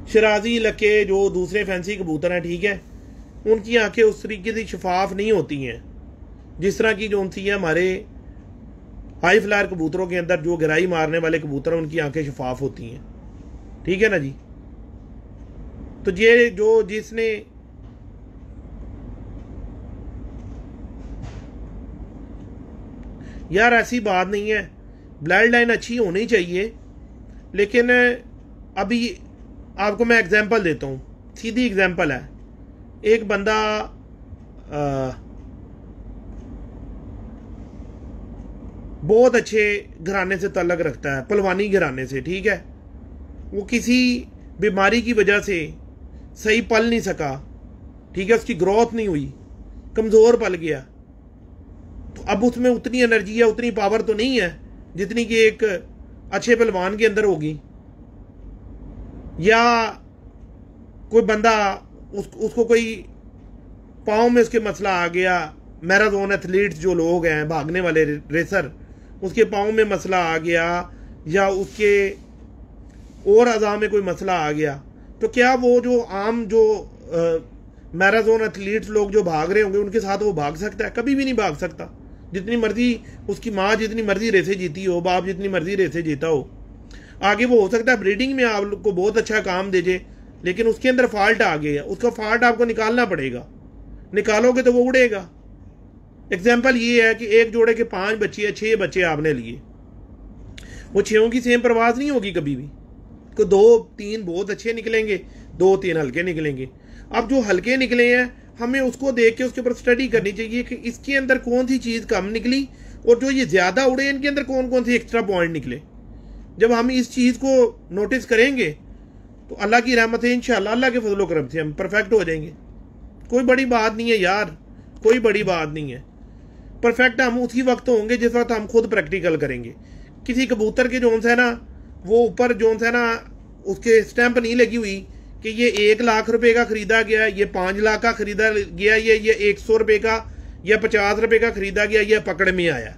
शराजी लके जो दूसरे फैंसी कबूतर हैं, ठीक है, उनकी आंखें उस तरीके से शफाफ नहीं होती हैं जिस तरह की जो उनकी है हमारे हाई फ्लायर कबूतरों के अंदर, जो गिराई मारने वाले कबूतर हैं, उनकी आंखें शफाफ होती हैं, ठीक है ना जी। तो ये जो जिसने यार, ऐसी बात नहीं है, ब्लड लाइन अच्छी होनी चाहिए, लेकिन अभी आपको मैं एग्जांपल देता हूँ, सीधी एग्जांपल है। एक बंदा बहुत अच्छे घराने से ताल्लुक़ रखता है, पलवानी घराने से, ठीक है। वो किसी बीमारी की वजह से सही पल नहीं सका, ठीक है, उसकी ग्रोथ नहीं हुई, कमज़ोर पल गया। तो अब उसमें उतनी एनर्जी है, उतनी पावर तो नहीं है जितनी कि एक अच्छे पहलवान के अंदर होगी। या कोई बंदा उसको कोई पाँव में उसके मसला आ गया, मैराथन एथलीट्स जो लोग हैं, भागने वाले रेसर, उसके पाँव में मसला आ गया, या उसके और अज़ा में कोई मसला आ गया, तो क्या वो जो आम जो मैराथन एथलीट्स लोग जो भाग रहे होंगे, उनके साथ वो भाग सकता है? कभी भी नहीं भाग सकता। जितनी मर्जी उसकी माँ जितनी मर्जी रेसें जीती हो, बाप जितनी मर्जी रेसें जीता हो, आगे वो हो सकता है ब्रीडिंग में आपको बहुत अच्छा काम दे जे, लेकिन उसके अंदर फॉल्ट आ गया, उसका फॉल्ट आपको निकालना पड़ेगा। निकालोगे तो वो उड़ेगा। एग्जाम्पल ये है कि एक जोड़े के 5 बच्चे या 6 बच्चे आपने लिए, वो 6 की सेम परवाज नहीं होगी कभी भी। तो 2-3 बहुत अच्छे निकलेंगे, 2-3 हल्के निकलेंगे। अब जो हल्के निकले हैं, हमें उसको देख के उसके ऊपर स्टडी करनी चाहिए कि इसके अंदर कौन सी चीज़ कम निकली, और जो ये ज़्यादा उड़े इनके अंदर कौन कौन सी एक्स्ट्रा पॉइंट निकले। जब हम इस चीज़ को नोटिस करेंगे तो अल्लाह की रहमत है, इंशाअल्लाह अल्लाह के फजलो करम से हम परफेक्ट हो जाएंगे। कोई बड़ी बात नहीं है यार, कोई बड़ी बात नहीं है। परफेक्ट हम उसी वक्त होंगे जिस वक्त हम खुद प्रैक्टिकल करेंगे। किसी कबूतर के जोन से ना, वो ऊपर जोन से ना उसके स्टैंप नहीं लगी हुई कि ये 1 लाख रुपए का खरीदा गया, ये 5 लाख का खरीदा गया, ये 100 रुपए का या 50 रुपए का खरीदा गया, ये पकड़ में आया।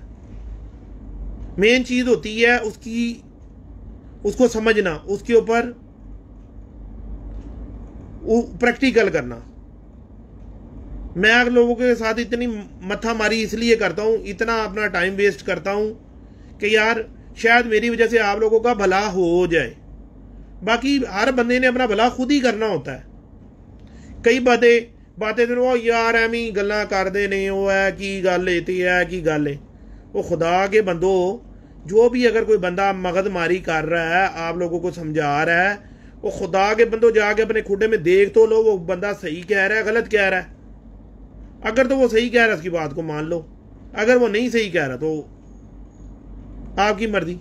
मेन चीज़ होती है उसको समझना, उसके ऊपर प्रैक्टिकल करना। मैं आप लोगों के साथ इतनी मत्था मारी इसलिए करता हूँ, इतना अपना टाइम वेस्ट करता हूँ कि यार शायद मेरी वजह से आप लोगों का भला हो जाए। बाकी हर बंदे ने अपना भला खुद ही करना होता है। कई बातें तो वो यार एवं गल्लां करते ने, वो है की गल है की गल है। वो खुदा के बंदो, जो भी अगर कोई बंदा मगजमारी कर रहा है, आप लोगों को समझा रहा है, वो खुदा के बंदो जाके अपने खुडे में देख तो लो वो बंदा सही कह रहा है गलत कह रहा है। अगर तो वो सही कह रहा है उसकी बात को मान लो, अगर वो नहीं सही कह रहा तो आपकी मर्जी।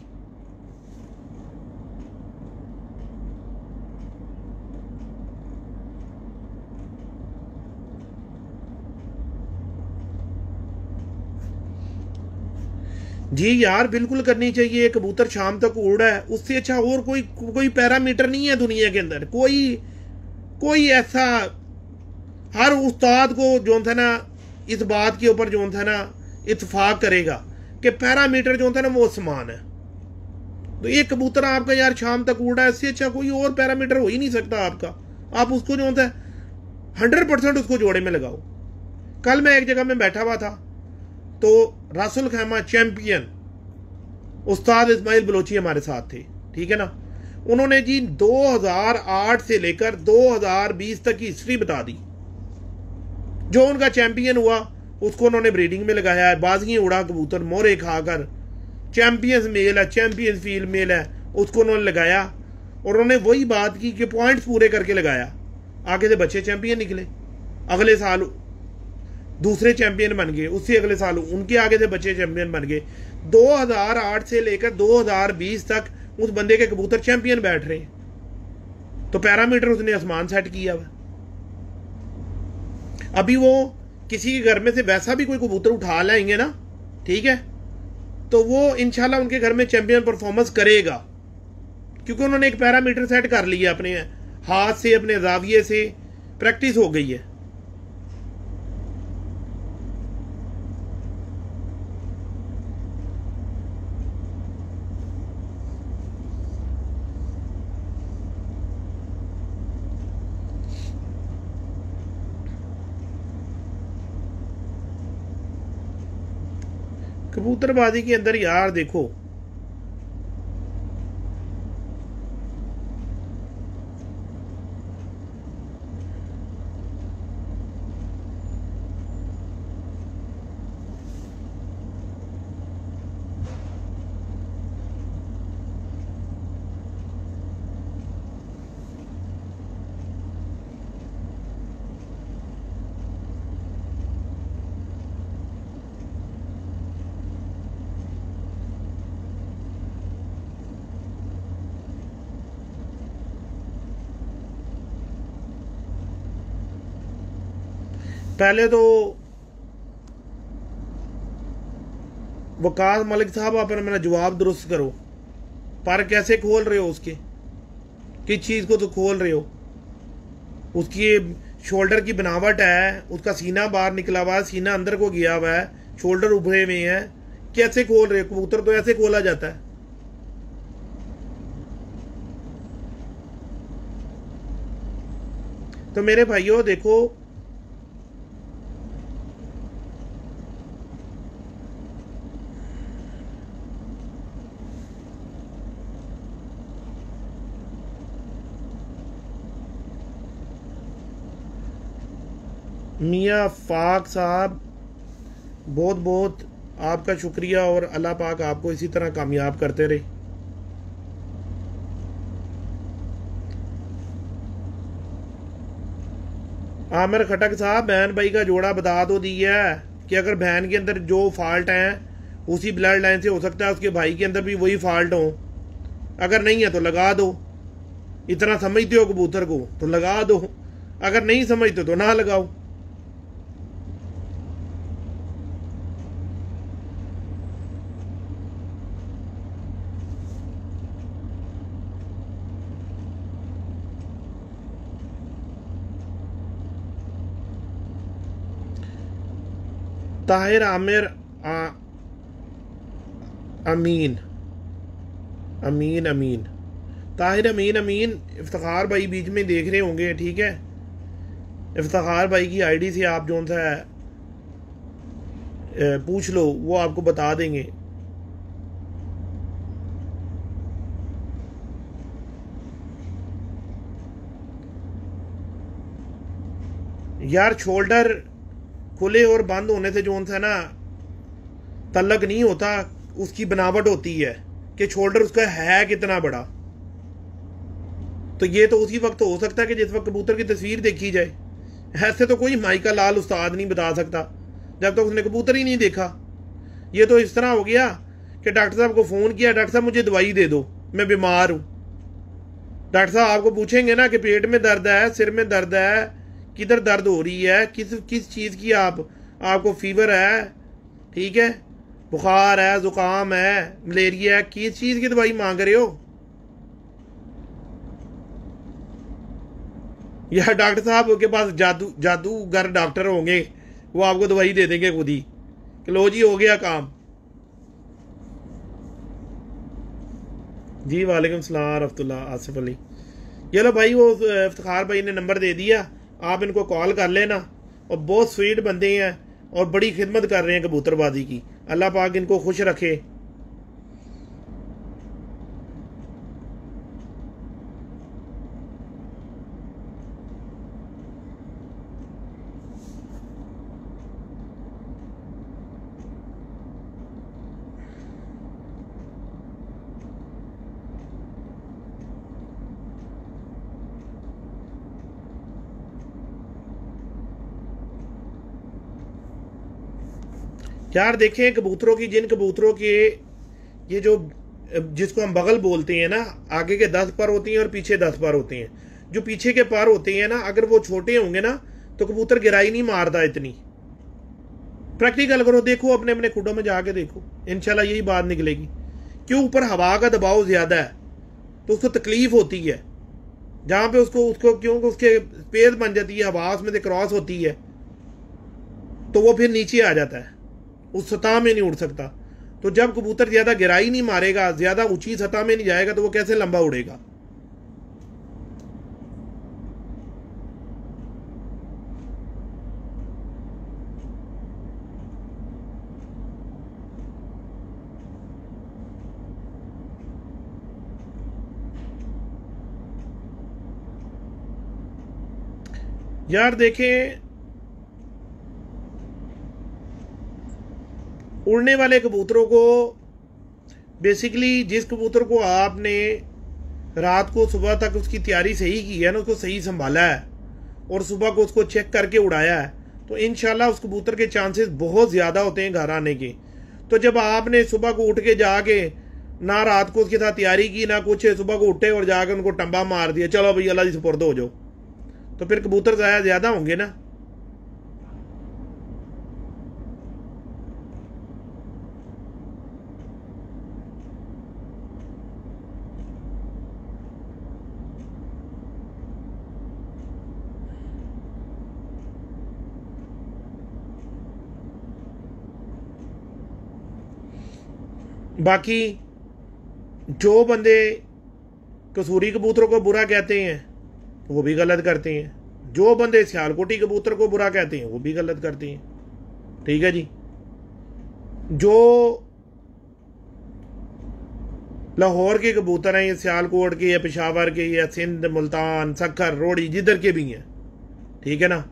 जी यार, बिल्कुल करनी चाहिए। कबूतर शाम तक उड़ रहा है, उससे अच्छा और कोई पैरामीटर नहीं है दुनिया के अंदर। कोई ऐसा, हर उस्ताद को जो था ना इस बात के ऊपर जो था ना इत्तेफाक करेगा कि पैरामीटर जो था ना वो समान है। तो ये कबूतर आपका यार शाम तक उड़ रहा है, इससे अच्छा कोई और पैरामीटर हो ही नहीं सकता आपका। आप उसको जो होता है 100% उसको जोड़े में लगाओ। कल मैं एक जगह में बैठा हुआ था, तो रासुल खैमा चैंपियन उस्ताद इस्माइल बलोची हमारे साथ थे, ठीक है ना। उन्होंने जी 2008 से लेकर 2020 तक की हिस्ट्री बता दी। जो उनका चैंपियन हुआ उसको उन्होंने ब्रीडिंग में लगाया है, बाजियां उड़ा कबूतर मोरे खाकर, चैंपियंस मेल है, चैंपियंस फीमेल है, उसको उन्होंने लगाया। और उन्होंने वही बात की कि पॉइंट्स पूरे करके लगाया, आगे से बच्चे चैंपियन निकले। अगले साल दूसरे चैंपियन बन गए, उससे अगले साल उनके आगे से बच्चे चैंपियन बन गए। 2008 से लेकर 2020 तक उस बंदे के कबूतर चैंपियन बैठ रहे हैं। तो पैरामीटर उसने आसमान सेट किया हुआ। अभी वो किसी के घर में से वैसा भी कोई कबूतर उठा लाएंगे ना, ठीक है, तो वो इंशाल्लाह उनके घर में चैंपियन परफॉर्मेंस करेगा, क्योंकि उन्होंने एक पैरामीटर सेट कर लिया अपने हाथ से, अपने जाविये से प्रैक्टिस हो गई है। कबूतरबाजी के अंदर यार देखो, पहले तो वकास मलिक साहब आप मेरा जवाब दुरुस्त करो, पर कैसे खोल रहे हो उसके, किस चीज़ को तो खोल रहे हो? उसकी शोल्डर की बनावट है, उसका सीना बाहर निकला हुआ है, सीना अंदर को गया हुआ है, शोल्डर उभरे हुए हैं, कैसे खोल रहे हो? कबूतर तो ऐसे खोला जाता है। तो मेरे भाइयों देखो, मियाँ फाक साहब बहुत बहुत आपका शुक्रिया, और अल्लाह पाक आपको इसी तरह कामयाब करते रहे। आमिर खटक साहब बहन भाई का जोड़ा बता तो दिया है कि अगर बहन के अंदर जो फॉल्ट हैं उसी ब्लड लाइन से हो सकता है उसके भाई के अंदर भी वही फॉल्ट हो। अगर नहीं है तो लगा दो। इतना समझते हो कबूतर को तो लगा दो, अगर नहीं समझते तो ना लगाओ। ताहिर आमिर अमीन अमीन अमीन ताहिर अमीन अमीन इफ्तिखार भाई बीच में देख रहे होंगे, ठीक है। इफ्तिखार भाई की आईडी से आप जो सा है पूछ लो, वो आपको बता देंगे। यार शोल्डर खुले और बंद होने से जो सा ना तल्लक नहीं होता, उसकी बनावट होती है कि शोल्डर उसका है कितना बड़ा। तो ये तो उसी वक्त हो सकता है कि जिस वक्त कबूतर की तस्वीर देखी जाए। ऐसे तो कोई माइका लाल उस्ताद नहीं बता सकता जब तक उसने कबूतर ही नहीं देखा। ये तो इस तरह हो गया कि डॉक्टर साहब को फ़ोन किया, डॉक्टर साहब मुझे दवाई दे दो, मैं बीमार हूँ। डॉक्टर साहब आपको पूछेंगे ना कि पेट में दर्द है, सिर में दर्द है, किधर दर्द हो रही है, किस चीज़ की आपको फीवर है, ठीक है, बुखार है, ज़ुकाम है, मलेरिया है, किस चीज़ की दवाई मांग रहे हो? या डॉक्टर साहब के पास जादूगर डॉक्टर होंगे, वो आपको दवाई दे देंगे खुद ही कि लो जी हो गया काम। जी वालेकुम सलाम रहमतुल्लाह आसिफ अली चलो भाई, वो इफ्तिखार भाई ने नंबर दे दिया, आप इनको कॉल कर लेना। और बहुत स्वीट बंदे हैं और बड़ी खिदमत कर रहे हैं कबूतरबाजी की। अल्लाह पाक इनको खुश रखे। यार देखें, कबूतरों की, जिन कबूतरों के ये जो जिसको हम बगल बोलते हैं ना, आगे के 10 पर होती हैं और पीछे 10 पर होते हैं। जो पीछे के पर होते हैं ना, अगर वो छोटे होंगे ना तो कबूतर गिराई नहीं मारता इतनी। प्रैक्टिकल करो, देखो अपने अपने खुडों में जाके देखो, इंशाल्लाह यही बात निकलेगी। क्यों? ऊपर हवा का दबाव ज्यादा है तो उसको तकलीफ होती है। जहां पे उसको उसको क्योंकि उसके स्पेस बन जाती है, हवा उसमें से क्रॉस होती है, तो वो फिर नीचे आ जाता है, उस सतह में नहीं उड़ सकता। तो जब कबूतर ज्यादा गिराई नहीं मारेगा, ज्यादा ऊंची सतह में नहीं जाएगा, तो वो कैसे लंबा उड़ेगा? यार देखें, उड़ने वाले कबूतरों को बेसिकली, जिस कबूतर को आपने रात को सुबह तक उसकी तैयारी सही की है ना, उसको सही संभाला है और सुबह को उसको चेक करके उड़ाया है, तो इंशाल्लाह उस कबूतर के चांसेस बहुत ज़्यादा होते हैं घर आने के। तो जब आपने सुबह को उठ के जाके ना रात को उसके साथ तैयारी की ना कुछ, सुबह को उठे और जाके उनको टंबा मार दिया, चलो भाई अल्लाह जी सुपुर्द हो जाओ, तो फिर कबूतर ज़्यादा होंगे ना। बाकी जो बंदे कसूरी कबूतरों को बुरा कहते हैं वो भी गलत करते हैं, जो बंदे सियालकोटी कबूतर को बुरा कहते हैं वो भी गलत करते हैं। ठीक है जी। जो लाहौर के कबूतर हैं, ये सियालकोट के या पेशावर के या सिंध, मुल्तान, सखर, रोड़ी, जिधर के भी हैं, ठीक है ना,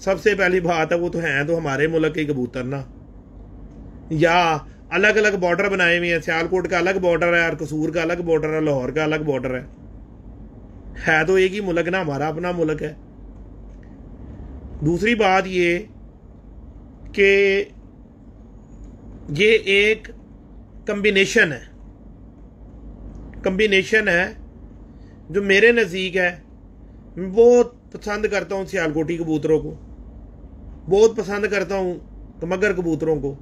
सबसे पहली बात है वो तो हैं तो हमारे मुल्क के कबूतर ना। या अलग अलग बॉर्डर बनाए हुए हैं, सियालकोट का अलग बॉर्डर है और कसूर का अलग बॉर्डर है, लाहौर का अलग बॉर्डर है तो एक ही मुल्क ना, हमारा अपना मुल्क है। दूसरी बात ये कि ये एक कम्बिनेशन है जो मेरे नज़दीक है। मैं बहुत पसंद करता हूँ सियालकोटी कबूतरों को, बहुत पसंद करता हूँ मगर कबूतरों को,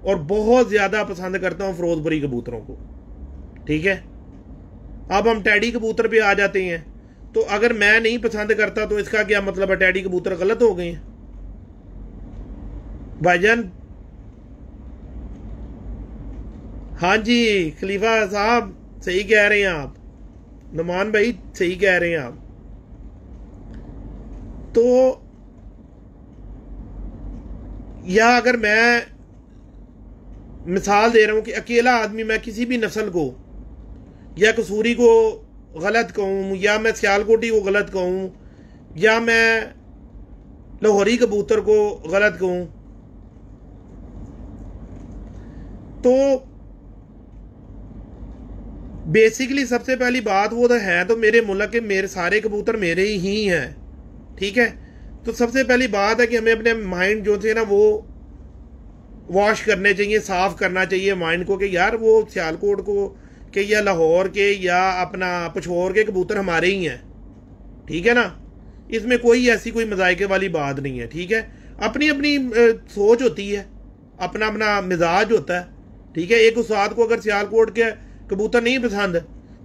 और बहुत ज़्यादा पसंद करता हूँ फिरोजपुरी कबूतरों को। ठीक है, अब हम टैडी कबूतर पे आ जाते हैं। तो अगर मैं नहीं पसंद करता तो इसका क्या मतलब है? टैडी कबूतर गलत हो गए हैं भाईजान? हाँ जी खलीफा साहब सही कह रहे हैं आप, नुमान भाई सही कह रहे हैं आप। तो या अगर मैं मिसाल दे रहा हूं कि अकेला आदमी मैं किसी भी नस्ल को या कसूरी को गलत कहूं, या मैं सियालकोटी को गलत कहूं, या मैं लाहौरी कबूतर को गलत कहूं, तो बेसिकली सबसे पहली बात वो तो है, तो मेरे मुल्क के मेरे सारे कबूतर मेरे ही हैं। ठीक है, तो सबसे पहली बात है कि हमें अपने माइंड जो थे ना वो वॉश करने चाहिए, साफ करना चाहिए माइंड को, कि यार वो सियालकोट को के या लाहौर के या अपना पशौर के कबूतर हमारे ही हैं। ठीक है ना, इसमें कोई ऐसी कोई मजायके वाली बात नहीं है। ठीक है, अपनी अपनी सोच होती है, अपना अपना मिजाज होता है। ठीक है, एक उस्ताद को अगर सियालकोट के कबूतर नहीं पसंद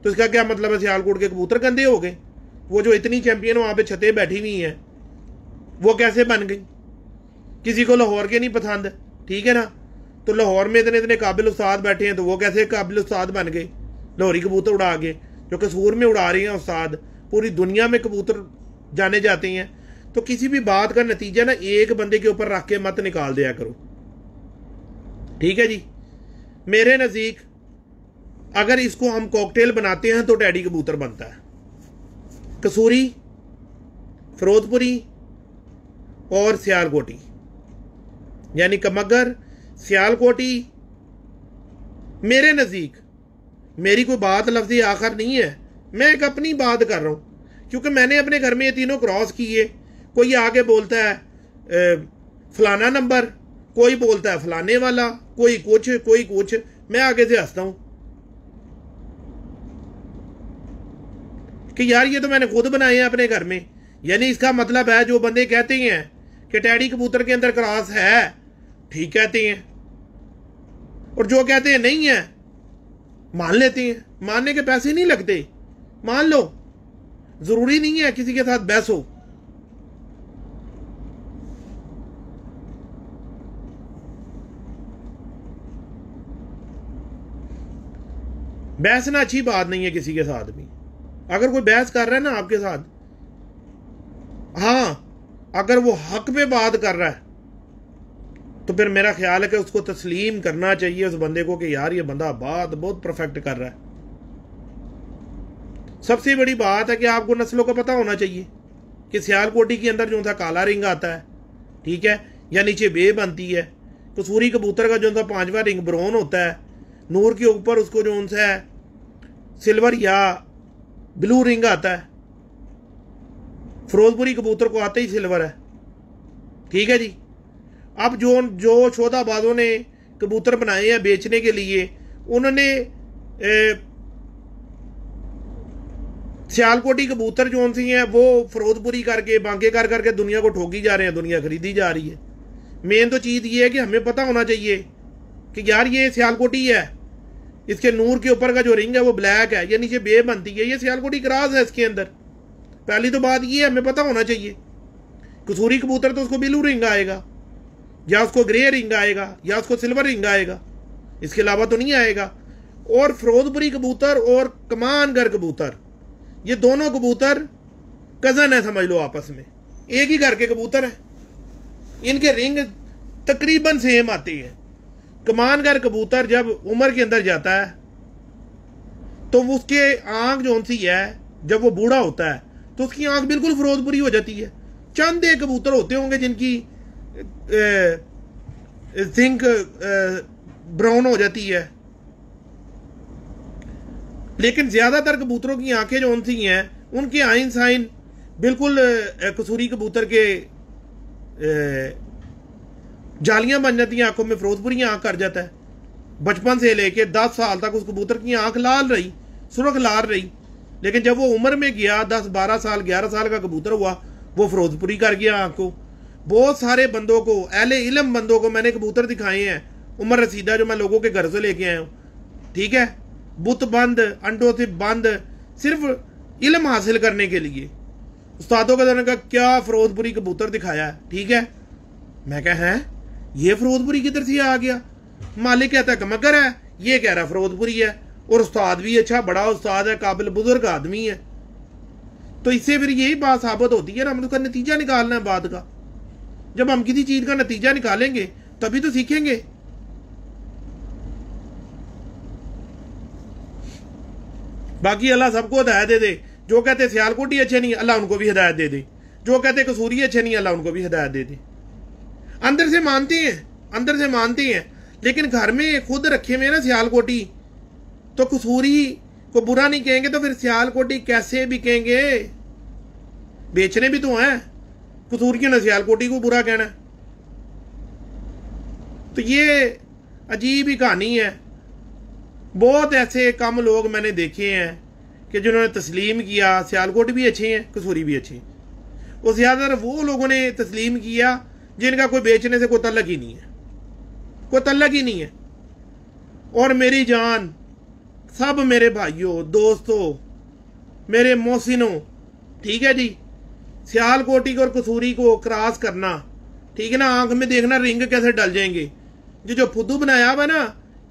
तो इसका क्या मतलब है सियालकोट के कबूतर गंदे हो गए? वो जो इतनी चैंपियन वहाँ पे छतें बैठी हुई हैं वो कैसे बन गई? किसी को लाहौर के नहीं पसंद, ठीक है ना, तो लाहौर में इतने इतने काबिल उस्ताद बैठे हैं तो वो कैसे काबिल उस्ताद बन गए लाहौरी कबूतर उड़ा के? जो कसूर में उड़ा रहे हैं उस्ताद, पूरी दुनिया में कबूतर जाने जाते हैं। तो किसी भी बात का नतीजा ना एक बंदे के ऊपर रख के मत निकाल दिया करो, ठीक है जी। मेरे नज़दीक अगर इसको हम कॉकटेल बनाते हैं तो टैडी कबूतर बनता है। कसूरी, फिरोजपुरी और सियालकोटी, यानी कमगर, सियालकोटी। मेरे नज़दीक, मेरी कोई बात लफ्ज़ आखिर नहीं है, मैं एक अपनी बात कर रहा हूँ, क्योंकि मैंने अपने घर में ये तीनों क्रॉस किए। कोई आगे बोलता है फलाना नंबर, कोई बोलता है फलाने वाला, कोई कुछ। मैं आगे से हंसता हूं कि यार ये तो मैंने खुद बनाए हैं अपने घर में। यानी इसका मतलब है जो बंदे कहते हैं कि टैडी कबूतर के अंदर क्रॉस है, ठीक कहते हैं, और जो कहते हैं नहीं है मान लेते हैं। मानने के पैसे नहीं लगते, मान लो, जरूरी नहीं है किसी के साथ बहस हो। बहसना अच्छी बात नहीं है किसी के साथ भी। अगर कोई बहस कर रहा है ना आपके साथ, हाँ, अगर वो हक पे बात कर रहा है तो फिर मेरा ख्याल है कि उसको तस्लीम करना चाहिए उस बंदे को कि यार ये बंदा बात बहुत परफेक्ट कर रहा है। सबसे बड़ी बात है कि आपको नस्लों का पता होना चाहिए कि सियालकोटी के अंदर जो सा काला रिंग आता है, ठीक है, या नीचे बे बनती है। कसूरी कबूतर का जो सा 5वां रिंग ब्राउन होता है, नूर के ऊपर उसको जो सा है सिल्वर या ब्लू रिंग आता है। फिरोजपुरी कबूतर को आते ही सिल्वर है, ठीक है जी। अब जो शोधाबाजों ने कबूतर बनाए हैं बेचने के लिए, उन्होंने सियालकोटी कबूतर जो सी हैं वो फिरोजपुरी करके बांके करके दुनिया को ठोकी जा रहे हैं, दुनिया खरीदी जा रही है। मेन तो चीज़ ये है कि हमें पता होना चाहिए कि यार ये सियालकोटी है, इसके नूर के ऊपर का जो रिंग है वो ब्लैक है, या नीचे बे बनती है, ये सियालकोटी क्रॉस है इसके अंदर। पहली तो बात ये हमें पता होना चाहिए। कसूरी कबूतर तो उसको ब्लू रिंग आएगा, या उसको ग्रे रिंग आएगा, या उसको सिल्वर रिंग आएगा, इसके अलावा तो नहीं आएगा। और फिरोजपुरी कबूतर और कमानगर कबूतर, ये दोनों कबूतर कजन है, समझ लो, आपस में एक ही घर के कबूतर हैं। इनके रिंग तकरीबन सेम आती है। कमानगर कबूतर जब उम्र के अंदर जाता है तो उसके आंख जो सी है, जब वो बूढ़ा होता है तो उसकी आंख बिल्कुल फिरोजपुरी हो जाती है। चंद एक कबूतर होते होंगे जिनकी जिंक ब्राउन हो जाती है, लेकिन ज्यादातर कबूतरों की आंखें जो सी हैं उनके आइन साइन बिल्कुल कसूरी कबूतर के जालियां बन जाती हैं आंखों में, फिरोजपुरी आंख कर जाता है। बचपन से लेके 10 साल तक उस कबूतर की आंख लाल रही, सुर्ख लाल रही, लेकिन जब वो उम्र में गया 10-12 साल 11 साल का कबूतर हुआ, वो फिरोजपुरी कर गया आंख को। बहुत सारे बंदों को, अहले इल्म बंदों को मैंने कबूतर दिखाए हैं उम्र रसीदा, जो मैं लोगों के घर से लेके आया हूँ, ठीक है, बुत बंद, अंडों से बंद, सिर्फ इल्म हासिल करने के लिए। उस्तादों का का क्या फिरोजपुरी कबूतर दिखाया है, ठीक है। मैं कहा है ये फिरोजपुरी किधर से आ गया? मालिक कहता है कमगर है, ये कह रहा फिरोजपुरी है, और उस्ताद भी अच्छा बड़ा उस्ताद है, काबिल बुजुर्ग आदमी है। तो इससे फिर यही बात साबित होती है ना, हम उसका नतीजा निकालना है बात का। जब हम किसी चीज का नतीजा निकालेंगे तभी तो सीखेंगे। बाकी अल्लाह सबको हिदायत दे दे। जो कहते सियालकोटी अच्छे नहीं, अल्लाह उनको भी हिदायत दे दे। जो कहते कसूरी अच्छे नहीं, अल्लाह उनको भी हिदायत दे दे। अंदर से मानते हैं, अंदर से मानते हैं, लेकिन घर में खुद रखे हुए ना सियालकोटी, तो कसूरी को बुरा नहीं कहेंगे तो फिर सियालकोटी कैसे बिकेंगे? बेचने भी तो हैं, कसूरी की ना सियालकोटी को बुरा कहना। तो ये अजीब ही कहानी है। बहुत ऐसे कम लोग मैंने देखे हैं कि जिन्होंने तस्लीम किया सियालकोट भी अच्छे हैं, कसूरी भी अच्छे हैं। और ज़्यादातर वो लोगों ने तस्लीम किया जिनका कोई बेचने से कोई तल्लक ही नहीं है, कोई तल्लक ही नहीं है। और मेरी जान, सब मेरे भाइयों, दोस्तों, मेरे मोहसिनों, ठीक है जी, सियालकोटी और कसूरी को क्रॉस करना, ठीक है ना, आंख में देखना रिंग कैसे डल जाएंगे। जो फुद्दू बनाया हुआ ना,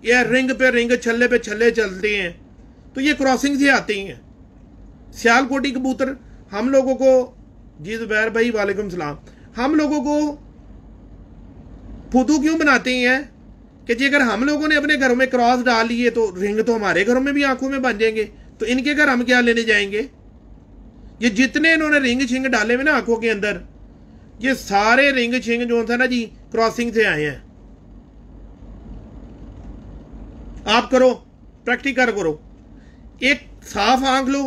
ये रिंग पे रिंग, छल्ले पे छल्ले चलते हैं, तो ये क्रॉसिंग से आते ही हैं। सियालकोटी कबूतर हम लोगों को, जी जुबैर भाई वालेकुम सलाम, हम लोगों को फुदू क्यों बनाते हैं कि जी अगर हम लोगों ने अपने घरों में क्रॉस डाल लिए तो रिंग तो हमारे घरों में भी आंखों में बन जाएंगे, तो इनके घर हम क्या लेने जाएंगे। ये जितने इन्होंने रिंग छिंग डाले हुए ना आंखों के अंदर, ये सारे रिंग छिंग जो था ना जी क्रॉसिंग से आए हैं। आप करो, प्रैक्टिकल करो, एक साफ आंख लो,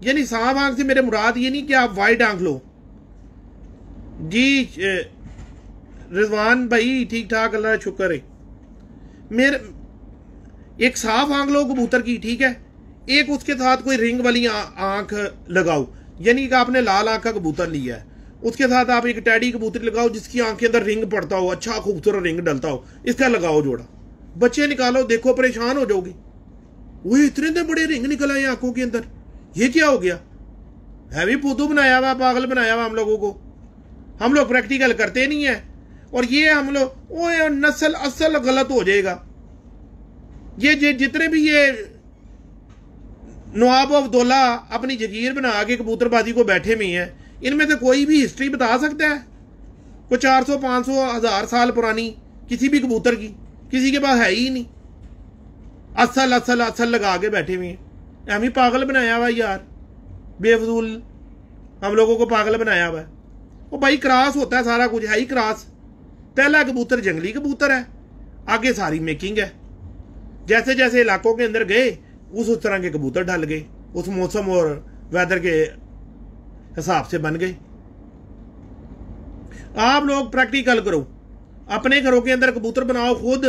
यानी साफ आंख से मेरे मुराद ये नहीं कि आप वाइट आंख लो जी। रिजवान भाई ठीक ठाक, अल्लाह का शुक्र है। मेरे एक साफ आंख लो कबूतर की, ठीक है, एक उसके साथ कोई रिंग वाली आंख लगाओ, यानी कि आपने लाल आंख का कबूतर लिया है, उसके साथ आप एक टैडी कबूतर लगाओ जिसकी आंख के अंदर रिंग पड़ता हो, अच्छा खूबसूरत रिंग डलता हो, इसका लगाओ जोड़ा, बच्चे निकालो, देखो परेशान हो जाओगे। वो इतने बड़े रिंग निकल आए आंखों के अंदर, ये क्या हो गया। है भी फुदू बनाया हुआ, पागल बनाया हुआ हम लोगों को। हम लोग प्रैक्टिकल करते नहीं है, और ये हम लोग ओ नस्ल असल गलत हो जाएगा। ये जितने भी ये नवाब अब्दुल्ला अपनी जगीर बना के कबूतरबाजी को बैठे हुए हैं, इनमें से कोई भी हिस्ट्री बता सकता है कोई 400 500 1000 साल पुरानी किसी भी कबूतर की? किसी के पास है ही नहीं। असल असल असल लगा के बैठे हुए हैं। हम ही पागल बनाया हुआ यार, बेफजूल हम लोगों को पागल बनाया हुआ है। वो भाई क्रॉस होता है, सारा कुछ है ही क्रॉस। पहला कबूतर जंगली कबूतर है, आगे सारी मेकिंग है। जैसे जैसे इलाकों के अंदर गए उस तरह के कबूतर ढल गए, उस मौसम और वेदर के हिसाब से बन गए। आप लोग प्रैक्टिकल करो, अपने घरों के अंदर कबूतर बनाओ खुद,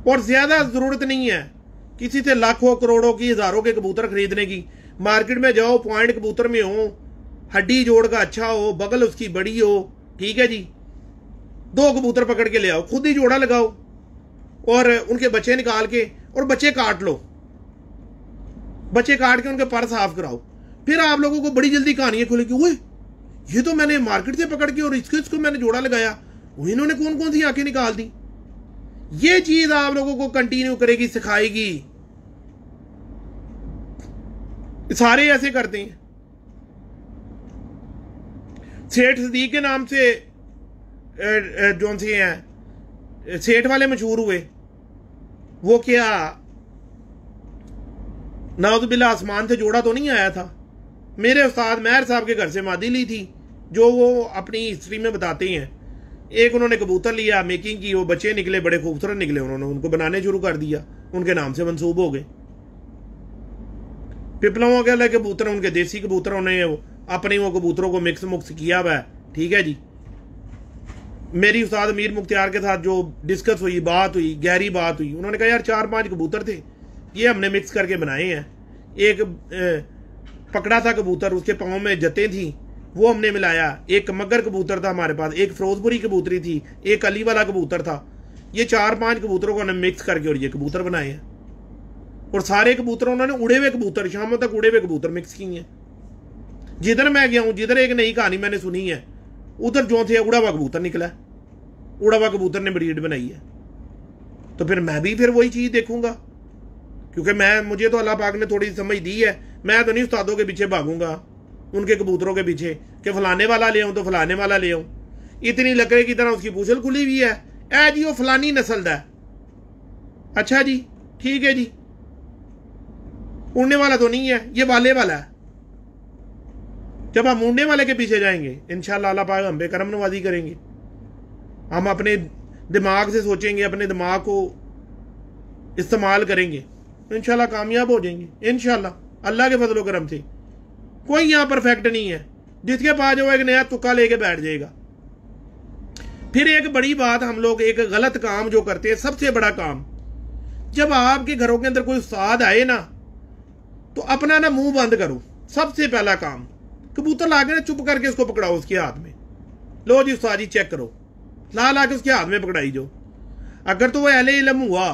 और ज्यादा जरूरत नहीं है किसी से लाखों करोड़ों की हजारों के कबूतर खरीदने की। मार्केट में जाओ, पॉइंट कबूतर में हो, हड्डी जोड़ का अच्छा हो, बगल उसकी बड़ी हो, ठीक है जी, 2 कबूतर पकड़ के ले आओ, खुद ही जोड़ा लगाओ और उनके बच्चे निकाल के, और बच्चे काट लो, बच्चे काट के उनके पर साफ कराओ। फिर आप लोगों को बड़ी जल्दी कहानियां खुलेगी, ओए ये तो मैंने मार्केट से पकड़ के और इसको मैंने जोड़ा लगाया, वो इन्होंने कौन कौन सी आंखें निकाल दी। ये चीज आप लोगों को कंटिन्यू करेगी, सिखाएगी। सारे ऐसे करते हैं। सेठ सदीक के नाम से जो से हैं सेठ वाले मशहूर हुए, वो क्या नाउज़ुबिल्लाह आसमान से जोड़ा तो नहीं आया था। मेरे उस्ताद महर साहब के घर से मादी ली थी, जो वो अपनी हिस्ट्री में बताते हैं। एक उन्होंने कबूतर लिया, मेकिंग की, वो बच्चे निकले, बड़े खूबसूरत निकले, उन्होंने उनको बनाने शुरू कर दिया, उनके नाम से मंसूब हो गए। पिपलों के अलग कबूतर, उनके देसी कबूतरों ने अपने वो कबूतरों को मिक्स मुक्स किया हुआ है, ठीक है जी। मेरी उस्ताद अमीर मुख्तियार के साथ जो डिस्कस हुई, बात हुई, गहरी बात हुई, उन्होंने कहा यार 4-5 कबूतर थे, ये हमने मिक्स करके बनाए हैं। एक पकड़ा था कबूतर, उसके पाँव में जतें थी, वो हमने मिलाया। एक मगर कबूतर था हमारे पास, एक फिरोजपुरी कबूतरी थी, एक अली वाला कबूतर था। ये 4-5 कबूतरों को हमने मिक्स करके और ये कबूतर बनाए हैं। और सारे कबूतर उन्होंने उड़े हुए कबूतर, शामों तक उड़े हुए कबूतर मिक्स किए हैं। जिधर मैं गया हूँ, जिधर एक नई कहानी मैंने सुनी है, उधर जो थे उड़ा हुआ कबूतर निकला, उड़ा हुआ कबूतर ने ब्रीड बनाई है। तो फिर मैं भी फिर वही चीज देखूंगा, क्योंकि मुझे तो अल्लाह पाक ने थोड़ी समझ दी है। मैं तो नहीं उस्तादों के पीछे भागूंगा, उनके कबूतरों के पीछे कि फलाने वाला ले आऊं तो फलाने वाला ले आऊं। इतनी लकड़े की तरह उसकी पूछल खुली हुई है, ए जी वो फलानी नस्ल दा है, अच्छा जी ठीक है जी, उड़ने वाला तो नहीं है, ये वाले वाला है। जब हम उड़ने वाले के पीछे जाएंगे, इंशाल्लाह अल्लाह पाक हम पे करम नवाजी करेंगे। हम अपने दिमाग से सोचेंगे, अपने दिमाग को इस्तेमाल करेंगे, इंशाल्लाह कामयाब हो जाएंगे इंशाल्लाह अल्लाह के फजलो करम से। कोई यहां परफेक्ट नहीं है, जिसके पास जो एक नया तुक्का लेके बैठ जाएगा। फिर एक बड़ी बात, हम लोग एक गलत काम जो करते हैं, सबसे बड़ा काम, जब आपके घरों के अंदर कोई उस्ताद आए ना, तो अपना ना मुंह बंद करो। सबसे पहला काम, कबूतर ला के ना चुप करके उसको पकड़ाओ उसके हाथ में, लो जी उस्ताद जी चेक करो, ला के उसके हाथ में पकड़ाई जो। अगर तो वो अहले इल्म हुआ,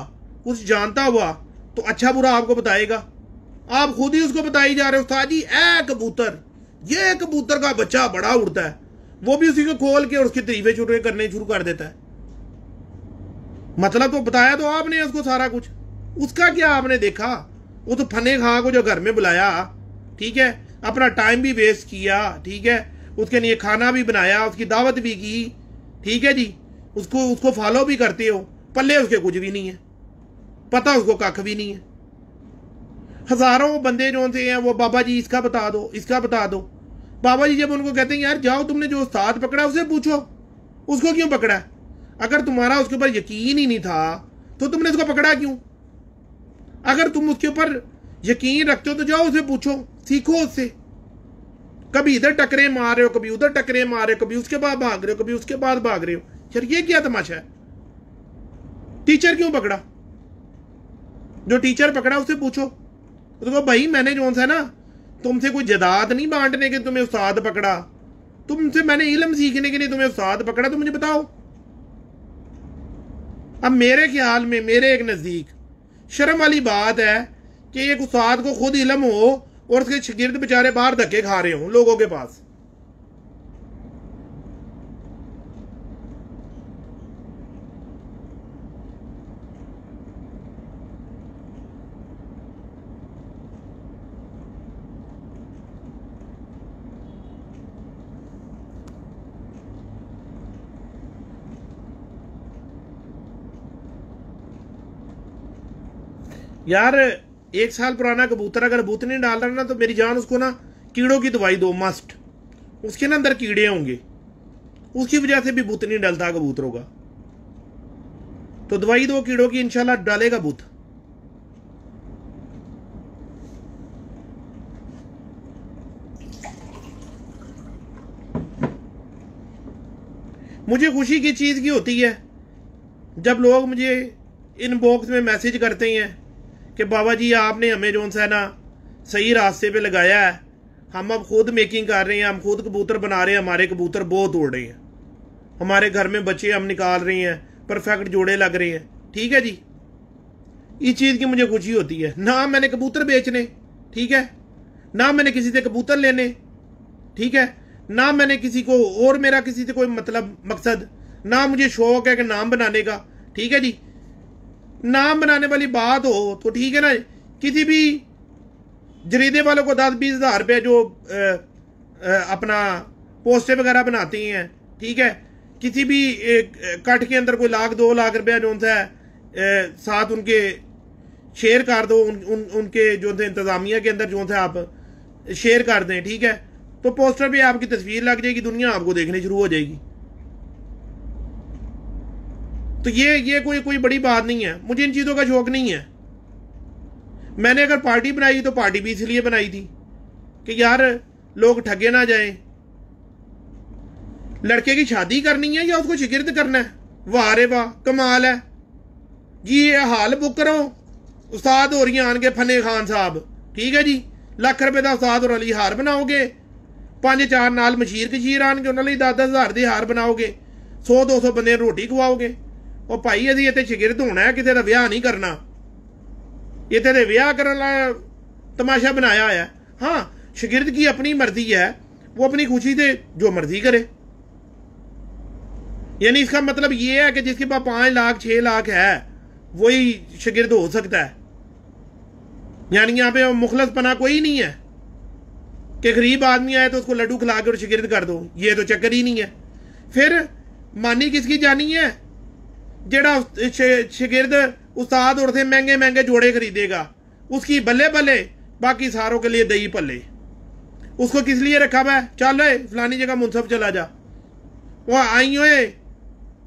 कुछ जानता हुआ, तो अच्छा बुरा आपको बताएगा। आप खुद ही उसको बताई जा रहे हो, उस्ताद जी ए कबूतर, ये कबूतर का बच्चा बड़ा उड़ता है, वो भी उसी को खोल के और उसकी तारीफें करने शुरू कर देता है। मतलब तो बताया तो आपने उसको सारा कुछ, उसका क्या आपने देखा। उस फने खां को जो घर में बुलाया, ठीक है, अपना टाइम भी वेस्ट किया, ठीक है, उसके लिए खाना भी बनाया, उसकी दावत भी की, ठीक है जी, उसको फॉलो भी करते हो, पल्ले उसके कुछ भी नहीं है, पता उसको कख भी नहीं है। हजारों बंदे जो से हैं वो बाबा जी इसका बता दो, इसका बता दो। बाबा जी जब उनको कहते हैं यार जाओ, तुमने जो उस्ताद पकड़ा उसे पूछो उसको क्यों पकड़ा। अगर तुम्हारा उसके ऊपर यकीन ही नहीं था तो तुमने उसको पकड़ा क्यों। अगर तुम उसके ऊपर यकीन रखते हो तो जाओ उसे पूछो, सीखो उससे। कभी इधर टकरे मार रहे हो, कभी उधर टकरे मार रहे हो, कभी उसके बाद भाग रहे हो, कभी उसके बाद भाग रहे हो। यार ये क्या तमाशा है। टीचर क्यों पकड़ा, जो टीचर पकड़ा उसे पूछो, उसको भाई मैंने जो है ना तुमसे कोई जदाद नहीं बांटने के तुम्हें उस्ताद पकड़ा, तुमसे मैंने इल्म सीखने के लिए तुम्हें उस्ताद पकड़ा, तो मुझे बताओ। अब मेरे ख्याल में, मेरे एक नजदीक शर्म वाली बात है कि एक उस्ताद को खुद इल्म हो और उसके शागिर्द बेचारे बाहर धक्के खा रहे हो लोगों के पास। यार 1 साल पुराना कबूतर अगर बूत नहीं डाल रहा ना तो मेरी जान उसको ना कीड़ों की दवाई दो मस्ट। उसके ना अंदर कीड़े होंगे, उसकी वजह से भी बूत नहीं डलता कबूतरों का, तो दवाई दो कीड़ों की, इंशाल्लाह डालेगा बूत। मुझे खुशी की चीज की होती है जब लोग मुझे इनबॉक्स में मैसेज करते हैं कि बाबा जी आपने हमें जो है ना सही रास्ते पे लगाया है, हम अब खुद मेकिंग कर रहे हैं, हम खुद कबूतर बना रहे हैं, हमारे कबूतर बहुत उड़ रहे हैं, हमारे घर में बच्चे हम निकाल रहे हैं, परफेक्ट जोड़े लग रहे हैं, ठीक है जी। इस चीज़ की मुझे खुशी होती है। ना मैंने कबूतर बेचने, ठीक है, ना मैंने किसी से कबूतर लेने, ठीक है, ना मैंने किसी को और मेरा किसी से कोई मतलब मकसद, ना मुझे शौक है कि नाम बनाने का, ठीक है जी। नाम बनाने वाली बात हो तो ठीक है ना, किसी भी जरीदे वालों को 10-20 हज़ार रुपये जो अपना पोस्टर वगैरह बनाती हैं, ठीक है, किसी भी कट के अंदर कोई 1-2 लाख रुपया जो है साथ उनके शेयर कर दो, उनके जो थे इंतज़ामिया के अंदर जो थे आप शेयर कर दें, ठीक है, तो पोस्टर पे आपकी तस्वीर लग जाएगी, दुनिया आपको देखनी शुरू हो जाएगी। तो ये कोई बड़ी बात नहीं है, मुझे इन चीज़ों का शौक नहीं है। मैंने अगर पार्टी बनाई तो पार्टी भी इसलिए बनाई थी कि यार लोग ठगे ना जाएं। लड़के की शादी करनी है या उसको शिगिर्द करना है, वाह रे वाह कमाल है जी। ये हाल बुक करो, उस्ताद हो रही आन के फने खान साहब, ठीक है जी, ਲੱਖ रुपए का उस्ताद होने लिए हार बनाओगे, 5-4 नाल मशीर कशीर आन के उन्होंने 10-10 हज़ार के हार बनाओगे, 100-200 बंदे रोटी खवाओगे। और भाई अभी इतने शिगिर्द होना है, किसी का विआह नहीं करना, इतने विआह करने तमाशा बनाया है। हाँ, शिगिर्द की अपनी मर्जी है, वो अपनी खुशी से जो मर्जी करे। यानी इसका मतलब ये है कि जिसके पास 5 लाख 6 लाख है वही शिगिर्द हो सकता है। यानी यहाँ पे मुखलसपना कोई नहीं है कि गरीब आदमी आए तो उसको लड्डू खिला के और शिगिर्द कर दो, ये तो चक्कर ही नहीं है। फिर मानी किसकी जानी है, जेड़ा शिगिर्द उस्ताद और से महंगे महंगे जोड़े खरीदेगा उसकी बल्ले बल्ले, बाकी सारों के लिए दही पल्ले। उसको किस लिए रखा हुआ है, चल फलानी जगह मुनसब चला जा, वो आई हुए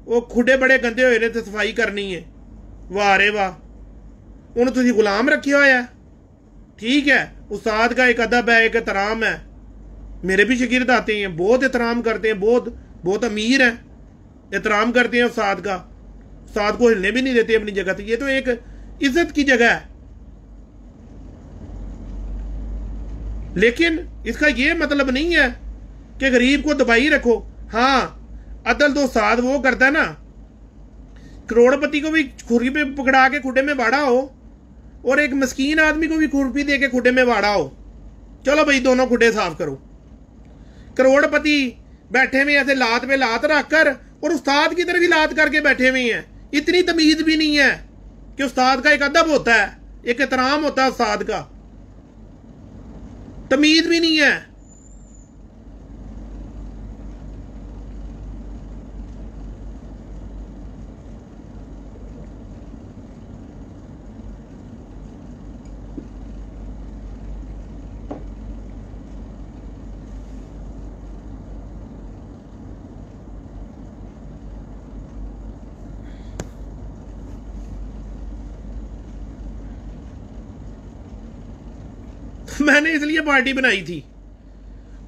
वो खुडे बड़े गंदे हुए ने तो सफाई करनी है, वाह रे वाह, उन्हें तुझे गुलाम रखे हुआ है। ठीक है, उस्ताद का एक अदब है, एक एहतराम है। मेरे भी शिगिर्द आते हैं, बहुत एहतराम करते हैं, बहुत अमीर हैं, एहतराम करते हैं उस्ताद का, उस्ताद को हिलने भी नहीं देते अपनी जगह से। ये तो एक इज्जत की जगह है। लेकिन इसका ये मतलब नहीं है कि गरीब को दबाई रखो। हाँ, अदल तो उस्ताद वो करता है ना, करोड़पति को भी खुरपी पे पकड़ा के खुडे में वाड़ा हो और एक मस्कीन आदमी को भी खुरपी दे के खुडे में वाड़ा हो, चलो भाई दोनों खुडे साफ करो। करोड़पति बैठे हुए ऐसे लात पे लात रखकर और उस्ताद की तरफ ही लात करके बैठे हुए हैं। इतनी तमीज भी नहीं है कि उस्ताद का एक अदब होता है एक एहतराम होता है उस्ताद का, तमीज भी नहीं है। मैंने इसलिए पार्टी बनाई थी,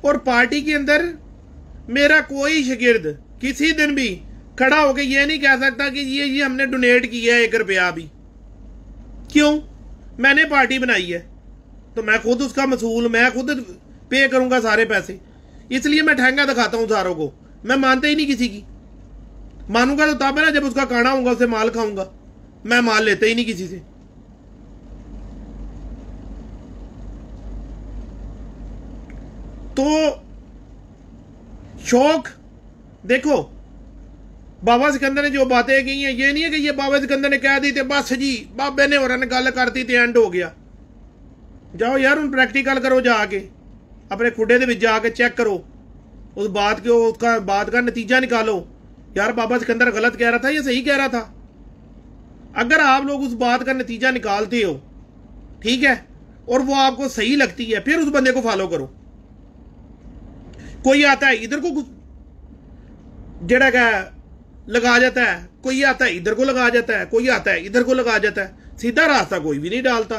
और पार्टी के अंदर मेरा कोई शागिर्द किसी दिन भी खड़ा होकर ये नहीं कह सकता कि ये हमने डोनेट किया है 1 रुपया भी। क्यों? मैंने पार्टी बनाई है तो मैं खुद उसका मसूल, मैं खुद पे करूंगा सारे पैसे। इसलिए मैं ठहंगा दिखाता हूं सारों को। मैं मानता ही नहीं किसी की। मानूंगा तो तब है ना जब उसका खाना होगा, उससे माल खाऊंगा। मैं माल लेता ही नहीं किसी से। तो शौक देखो, बाबा सिकंदर ने जो बातें कही हैं, ये नहीं है कि ये बाबा सिकंदर ने कह दी थी बस जी बाबे ने और गल करती थी एंड हो गया। जाओ यार उन प्रैक्टिकल करो, जाके अपने खुडे दे विच जाके चेक करो उस बात के, उसका बात का नतीजा निकालो। यार बाबा सिकंदर गलत कह रहा था या सही कह रहा था? अगर आप लोग उस बात का नतीजा निकालते हो, ठीक है, और वो आपको सही लगती है, फिर उस बंदे को फॉलो करो। कोई आता है इधर को जेड़ा क्या लगा जाता है, कोई आता है इधर को लगा जाता है, कोई आता है इधर को लगा जाता है। सीधा रास्ता कोई भी नहीं डालता,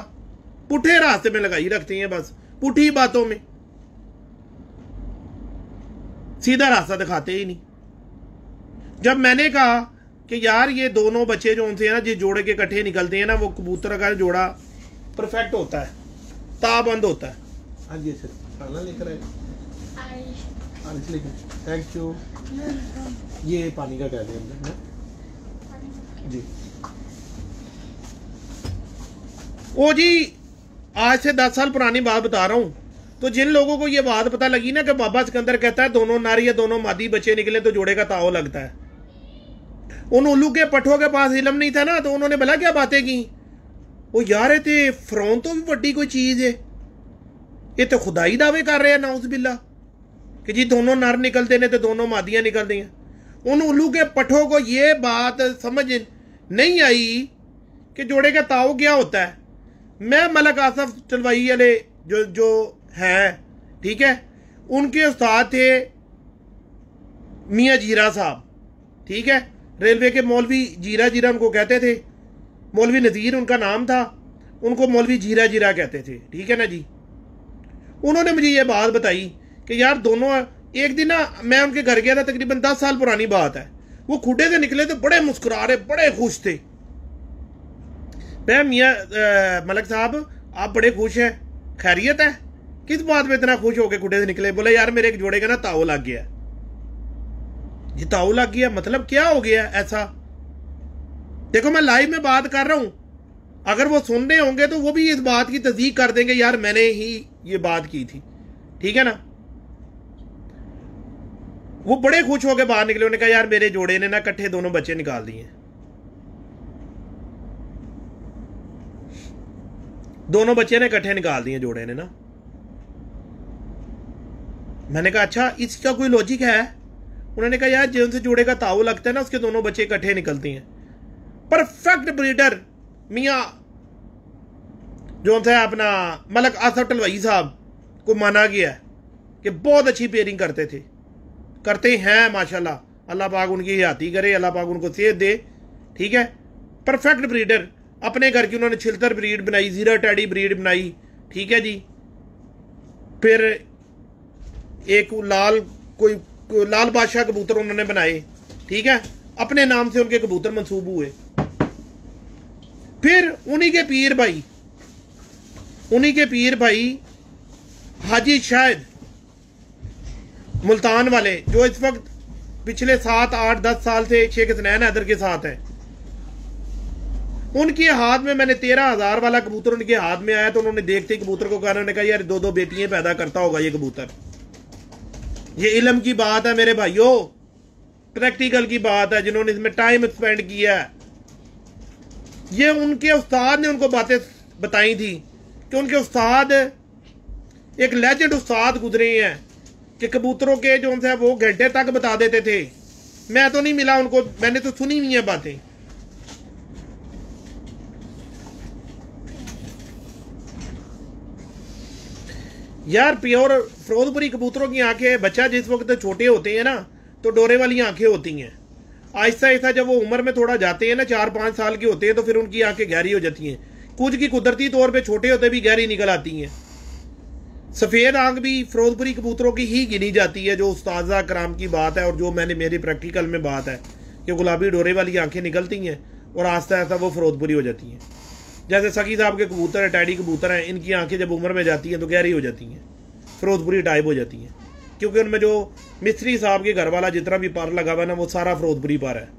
पुठे रास्ते में लगाई रखती हैं, बस पुठी बातों में, सीधा रास्ता दिखाते ही नहीं। जब मैंने कहा कि यार ये दोनों बच्चे जो उनसे है ना, जिस जोड़े के इकट्ठे निकलते हैं ना, वो कबूतर का जोड़ा परफेक्ट होता है, ताबंद होता है। हाँ जी सर, खाना लेकर आए, थैंक यू। ये पानी का कह दिया जी। ओ जी, आज से 10 साल पुरानी बात बता रहा हूं। तो जिन लोगों को ये बात पता लगी ना कि बाबा सिकंदर कहता है दोनों नर या दोनों मादी बच्चे निकले तो जोड़े का ताव लगता है, उन उल्लू के पठों के पास इल्म नहीं था ना, तो उन्होंने भला क्या बातें की। वो यार ये ते फिरौन तो भी बड़ी कोई चीज है, ये तो खुदाई दावे कर रहे हैं नाउज बिल्ला कि जी दोनों नर निकलते ने तो दोनों मादियां निकलती हैं। उन उल्लू के पठों को ये बात समझ नहीं आई कि जोड़े का ताव क्या होता है। मैं मलक आसफ चलवाई वाले जो है, ठीक है, उनके उस्ताद थे मियाँ जीरा साहब, ठीक है, रेलवे के मौलवी जीरा जीरा उनको कहते थे। मौलवी नज़ीर उनका नाम था, उनको मौलवी जीरा जीरा कहते थे, ठीक है ना जी। उन्होंने मुझे ये बात बताई कि यार दोनों, एक दिन ना मैं उनके घर गया था, तकरीबन 10 साल पुरानी बात है। वो खुडे से निकले तो बड़े मुस्कुरा रहे, बड़े खुश थे। मैं मियाँ मलक साहब आप बड़े खुश हैं, खैरियत है? किस बात में इतना खुश होकर खुडे से निकले? बोले यार मेरे एक जोड़े का ना ताव लग गया। ये ताव लग गया मतलब क्या हो गया ऐसा? देखो मैं लाइव में बात कर रहा हूं, अगर वो सुन रहे होंगे तो वो भी इस बात की तस्दीक कर देंगे, यार मैंने ही ये बात की थी, ठीक है ना। वो बड़े खुश होकर बाहर निकले, उन्होंने कहा यार मेरे जोड़े ने ना इकट्ठे दोनों बच्चे निकाल दिए, दोनों बच्चे ने इकट्ठे निकाल दिए जोड़े ने ना। मैंने कहा अच्छा इसका कोई लॉजिक है? उन्होंने कहा यार जिनसे जोड़े का ताव लगता है ना, उसके दोनों बच्चे इकट्ठे निकलते हैं। परफेक्ट ब्रीडर मियाँ जो है अपना मलक आसफ टलवाई साहब को माना गया है कि बहुत अच्छी पेयरिंग करते थे, करते हैं माशाल्लाह। अल्लाह पाक उनकी हयाती करे, अल्लाह पाक उनको सेहत दे, ठीक है। परफेक्ट ब्रीडर, अपने घर की उन्होंने छिलतर ब्रीड बनाई, जीरा टैडी ब्रीड बनाई, ठीक है जी। फिर एक लाल बादशाह कबूतर उन्होंने बनाए, ठीक है, अपने नाम से उनके कबूतर मंसूब हुए। फिर उन्हीं के पीर भाई हाजी शाहिद मुल्तान वाले, जो इस वक्त पिछले 7, 8, 10 साल से शेख हसनैन हैदर के साथ है, उनके हाथ में मैंने 13,000 वाला कबूतर उनके हाथ में आया तो उन्होंने देखते ही कबूतर को कहा, उन्होंने कहा यार 2-2 बेटियां पैदा करता होगा ये कबूतर। ये इल्म की बात है मेरे भाइयों, प्रैक्टिकल की बात है, जिन्होंने इसमें टाइम स्पेंड किया है। ये उनके उस्ताद ने उनको बातें बताई थी कि उनके उस्ताद, एक लेजेंड उस्ताद गुजरे हैं कि कबूतरों के जो है वो घंटे तक बता देते थे। मैं तो नहीं मिला उनको, मैंने तो सुनी हुई है बातें। यार प्योर फिरोजपुरी कबूतरों की आंखें, बच्चा जिस वक्त छोटे होते हैं ना तो डोरे वाली आंखें होती हैं। आहिस्ता आहिस्ता जब वो उम्र में थोड़ा जाते हैं ना, 4-5 साल के होते हैं, तो फिर उनकी आंखें गहरी हो जाती हैं। कुछ की कुदरती तौर पे छोटे होते भी गहरी निकल आती हैं। सफ़ेद आंख भी फिरोजपुरी कबूतरों की ही गिनी जाती है, जो उस्ताज़ा कराम की बात है और जो मैंने मेरी प्रैक्टिकल में बात है कि गुलाबी डोरे वाली आंखें निकलती हैं और आहिस्ता आहिस्ता वो फिरोजपुरी हो जाती हैं। जैसे सकी साहब के कबूतर है, टैडी कबूतर हैं, इनकी आंखें जब उम्र में जाती हैं तो गहरी हो जाती हैं, फिरोजपुरी टाइप हो जाती हैं, क्योंकि उनमें जो मिस्त्री साहब के घर वाला जितना भी पर लगा हुआ है ना, वो सारा फिरोजपुरी पर है।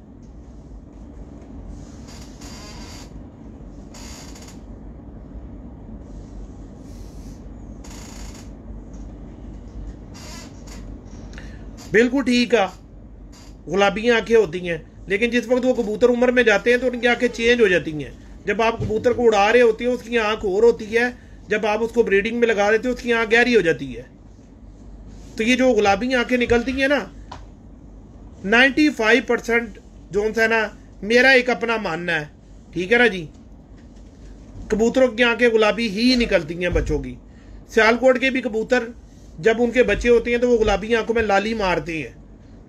बिल्कुल ठीक है, गुलाबी आंखें होती हैं, लेकिन जिस वक्त वो कबूतर उम्र में जाते हैं तो उनकी आंखें चेंज हो जाती हैं। जब आप कबूतर को उड़ा रहे होते हो उसकी आंख और होती है, जब आप उसको ब्रीडिंग में लगा देते हो उसकी आंख गहरी हो जाती है। तो ये जो गुलाबी आंखें निकलती हैं ना, 95% जो है ना, मेरा एक अपना मानना है, ठीक है ना जी, कबूतरों की आंखें गुलाबी ही निकलती हैं बच्चों की। सियालकोट के भी कबूतर जब उनके बच्चे होते हैं तो वो गुलाबी आंखों में लाली मारते हैं।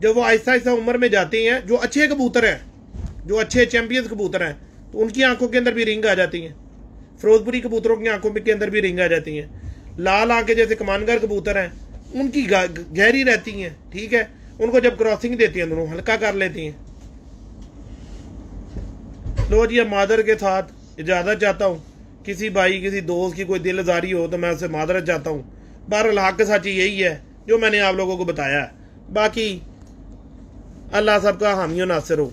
जब वो आहिस्ता आहिस्ता उम्र में जाते हैं, जो अच्छे कबूतर हैं, जो अच्छे चैंपियंस कबूतर हैं, तो उनकी आंखों के अंदर भी रिंग आ जाती हैं। फिरोजपुरी कबूतरों की आंखों के अंदर भी रिंग आ जाती हैं। लाल आंखें जैसे कमानगर कबूतर हैं, उनकी गहरी रहती हैं, ठीक है। उनको जब क्रॉसिंग देती हैं दोनों हल्का कर लेती हैं। लो जी, अब मादर के साथ इजाज़त चाहता हूँ। किसी भाई किसी दोस्त की कोई दिल आज़ारी हो तो मैं उससे मादरत चाहता हूँ। बहरहाल हक सच्ची यही है जो मैंने आप लोगों को बताया है। बाकी अल्लाह सबका हामी नासिर हो।